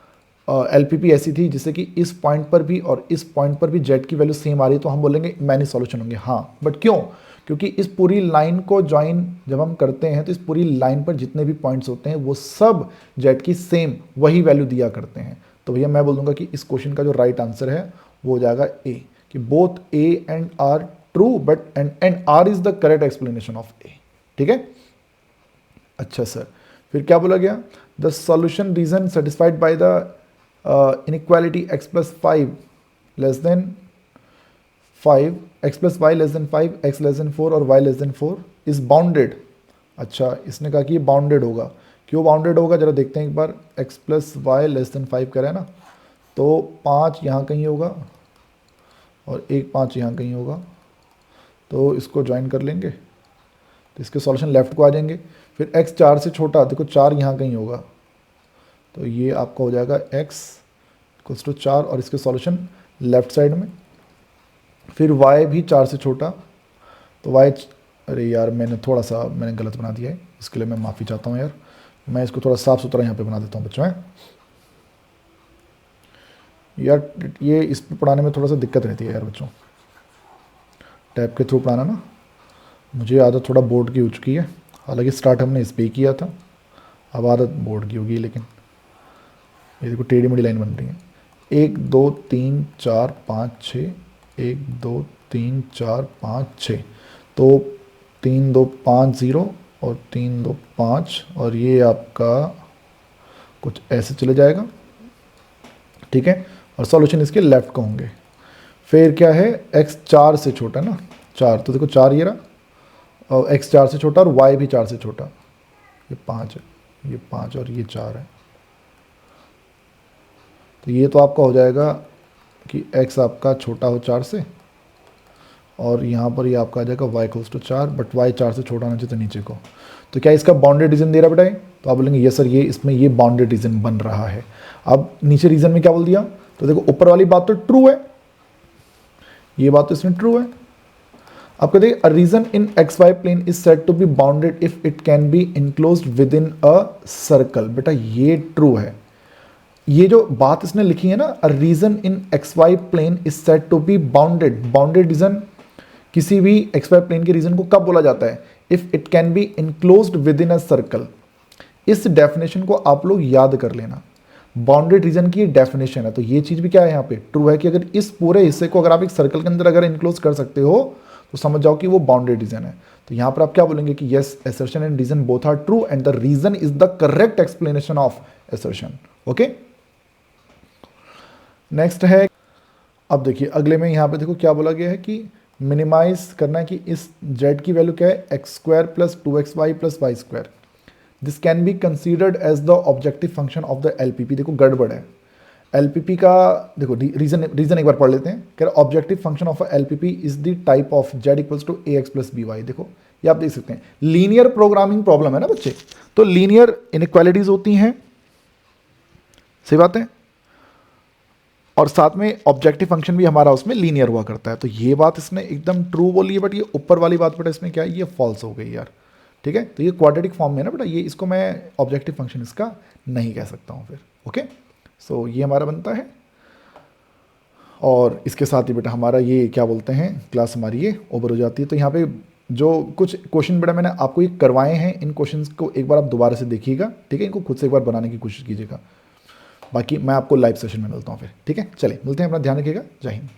LPP ऐसी थी जिससे कि इस पॉइंट पर भी और इस पॉइंट पर भी जेड की वैल्यू सेम आ रही है, तो हम बोलेंगे मैनी सॉल्यूशन होंगे। हाँ, बट क्यों, क्योंकि इस पूरी लाइन को ज्वाइन जब हम करते हैं तो इस पूरी लाइन पर जितने भी पॉइंट्स होते हैं वो सब जेड की सेम वही वैल्यू दिया करते हैं। तो भैया मैं बोल दूंगा कि इस क्वेश्चन का जो राइट आंसर है वो हो जाएगा ए, कि both A and R true but and R is the correct explanation of A. ठीक है, अच्छा सर, फिर क्या बोला गया, the solution region satisfied by the inequality x plus 5 less than 5, x plus y less than 5, x less than 4 और y less than 4 is bounded. अच्छा, इसने कहा कि ये बाउंडेड होगा। क्यों बाउंडेड होगा जरा देखते हैं एक बार। x plus y less than 5 करें ना, तो 5 यहाँ कहीं होगा और एक 5 यहाँ कहीं होगा, तो इसको ज्वाइन कर लेंगे तो इसके सॉल्यूशन लेफ्ट को आ जाएंगे। फिर x 4 से छोटा, देखो 4 यहाँ कहीं होगा, तो ये आपका हो जाएगा x इक्वल्स टू 4 और इसके सॉल्यूशन लेफ्ट साइड में। फिर y भी 4 से छोटा, तो y, अरे यार मैंने गलत बना दिया है, इसके लिए मैं माफ़ी चाहता हूँ यार। मैं इसको थोड़ा साफ़ सुथरा यहाँ पे बना देता हूँ बच्चों। यार ये इस पे पढ़ाने में थोड़ा सा दिक्कत रहती है यार बच्चों, टैब के थ्रू पढ़ाना ना। मुझे आदत थोड़ा बोर्ड की हो चुकी है, हालांकि स्टार्ट हमने इस पे किया था, अब आदत बोर्ड की होगी। लेकिन ये देखो टेढ़ी मेढ़ी लाइन बन रही है। 1 2 3 4 5 6, 1 2 3 4 5 6, तो 3 2 5 0 और 3 2 5, और ये आपका कुछ ऐसे चले जाएगा, ठीक है। और सॉल्यूशन इसके लेफ्ट को होंगे। फिर क्या है, x 4 से छोटा ना, 4, तो देखो 4 ये रहा, और x 4 से छोटा और y भी 4 से छोटा, ये 5 है, ये 5 और ये 4 है। तो ये तो आपका हो जाएगा कि x आपका छोटा हो 4 से, और यहाँ पर ये आपका आ जाएगा y equals to 4, but y 4 से छोटा होना चाहिए तो नीचे को। तो क्या इसका बाउंडेड रीजन दे रहा बेटा है? तो आप बोलेंगे यस सर, ये इसमें ये बाउंडेड रीजन बन रहा है। अब नीचे रीजन में क्या बोल दिया, तो देखो ऊपर वाली बात तो ट्रू है, ये बात तो इसमें ट्रू है। अब कहते हैं a region in x y plane is said to be bounded if it can be enclosed within a circle. बेटा ये ट्रू है। ये जो बात इसने लिखी है ना, a region in x y plane is said to be bounded. Bounded region किसी भी एक्स वाई प्लेन के रीजन को कब बोला जाता है? If it can be enclosed within a circle. इस डेफिनेशन को आप लोग याद कर लेना, बाउंडेड रीजन की डेफिनेशन है। तो ये चीज भी क्या है यहाँ पे ट्रू है कि अगर इस पूरे हिस्से को अगर आप एक सर्कल के अंदर अगर इनक्लोज कर सकते हो तो समझ जाओ कि वो बाउंडेड रीजन है। तो यहाँ पर आप क्या बोलेंगे कि yes, assertion and reason both are true and the reason is the correct explanation of assertion. Okay, next है, अब देखिए अगले में यहाँ पे देखो क्या बोला गया है कि मिनिमाइज करना है कि इस z की वैल्यू क्या है, x square plus 2xy plus y square. This can be considered as the objective function of the LPP. देखो गड़बड़ है, एलपीपी का देखो रीजन एक बार पढ़ लेते हैं। कह रहे objective function of LPP is the type of z equals to ax plus by। देखो ये आप देख सकते हैं, लीनियर प्रोग्रामिंग प्रॉब्लम है ना बच्चे, तो लीनियर इनइक्वालिटीज होती हैं, सही बात है, और साथ में ऑब्जेक्टिव फंक्शन भी हमारा उसमें लीनियर हुआ करता है। तो ये बात इसने एकदम ट्रू बोली है, बट ये ऊपर वाली बात बेटा इसमें क्या है, ये फॉल्स हो गई यार, ठीक है। तो ये क्वाड्रेटिक फॉर्म में है ना बेटा, ये इसको मैं ऑब्जेक्टिव फंक्शन इसका नहीं कह सकता हूँ फिर। ओके, सो ये हमारा बनता है, और इसके साथ ही बेटा हमारा ये क्या बोलते हैं, क्लास हमारी ये ओवर हो जाती है। तो यहाँ पे जो कुछ क्वेश्चन बेटा मैंने आपको ये करवाए हैं, इन क्वेश्चंस को एक बार आप दोबारा से देखिएगा, ठीक है, इनको खुद से एक बार बनाने की कोशिश कीजिएगा। बाकी मैं आपको लाइव सेशन में मिलता हूँ फिर, ठीक है। चलिए मिलते हैं, अपना ध्यान रखिएगा, जय हिंद।